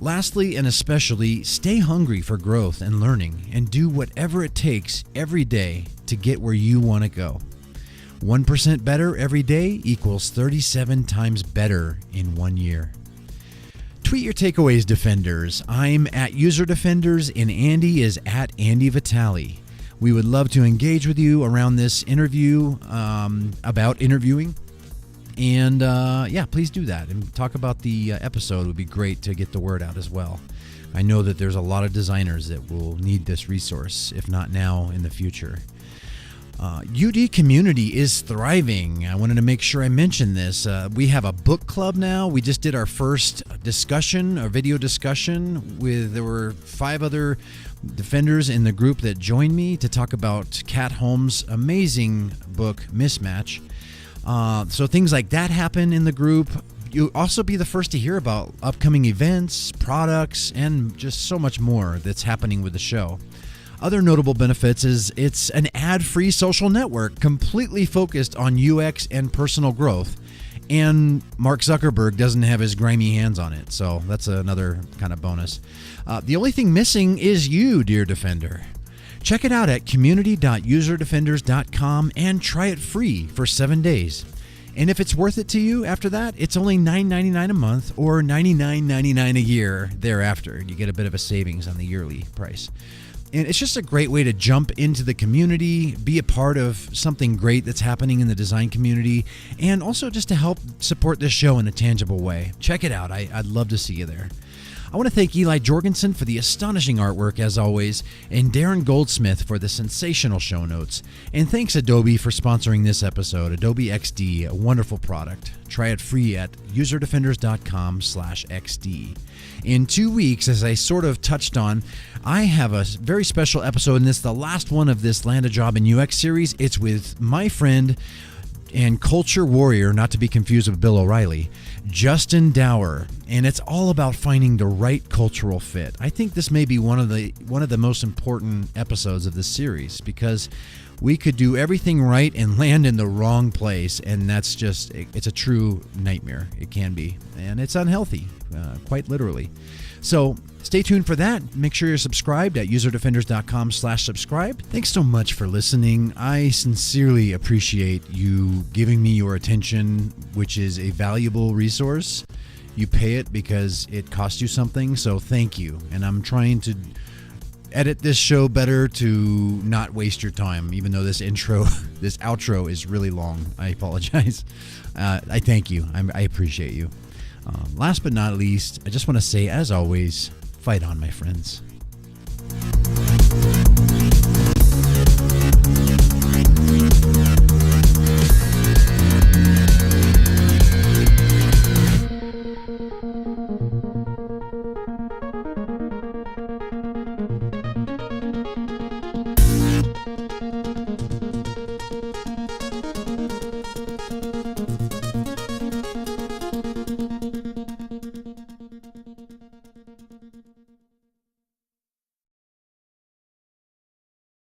Lastly, and especially, stay hungry for growth and learning and do whatever it takes every day to get where you want to go. 1% better every day equals 37 times better in 1 year. Tweet your takeaways, Defenders. I'm at User Defenders and Andy is at Andy Vitale. We would love to engage with you around this interview, about interviewing. And please do that. And talk about the episode. It would be great to get the word out as well. I know that there's a lot of designers that will need this resource, if not now, in the future. UD community is thriving. I wanted to make sure I mentioned this. We have a book club now. We just did our first discussion, a video discussion there were 5 other defenders in the group that joined me to talk about Kat Holmes' amazing book, Mismatch. So things like that happen in the group. You'll also be the first to hear about upcoming events, products, and just so much more that's happening with the show. Other notable benefits is it's an ad-free social network completely focused on UX and personal growth. And Mark Zuckerberg doesn't have his grimy hands on it, so that's another kind of bonus. The only thing missing is you, dear Defender. Check it out at community.userdefenders.com and try it free for 7 days. And if it's worth it to you after that, it's only $9.99 a month or $99.99 a year thereafter. You get a bit of a savings on the yearly price. And it's just a great way to jump into the community, be a part of something great that's happening in the design community, and also just to help support this show in a tangible way. Check it out. I'd love to see you there. I want to thank Eli Jorgensen for the astonishing artwork, as always, and Darren Goldsmith for the sensational show notes. And thanks, Adobe, for sponsoring this episode. Adobe XD, a wonderful product. Try it free at userdefenders.com/XD. In 2 weeks, as I sort of touched on, I have a very special episode, and this is the last one of this Land a Job in UX series. It's with my friend and culture warrior, not to be confused with Bill O'Reilly, Justin Dower, and it's all about finding the right cultural fit. I think this may be one of the most important episodes of this series, because we could do everything right and land in the wrong place, and it's a true nightmare. It can be, and it's unhealthy, quite literally. So stay tuned for that. Make sure you're subscribed at userdefenders.com/subscribe. Thanks so much for listening. I sincerely appreciate you giving me your attention, which is a valuable resource. You pay it because it costs you something, so thank you. And I'm trying to edit this show better to not waste your time, even though this outro is really long. I apologize. I thank you. I appreciate you. Last but not least, I just want to say, as always, fight on, my friends.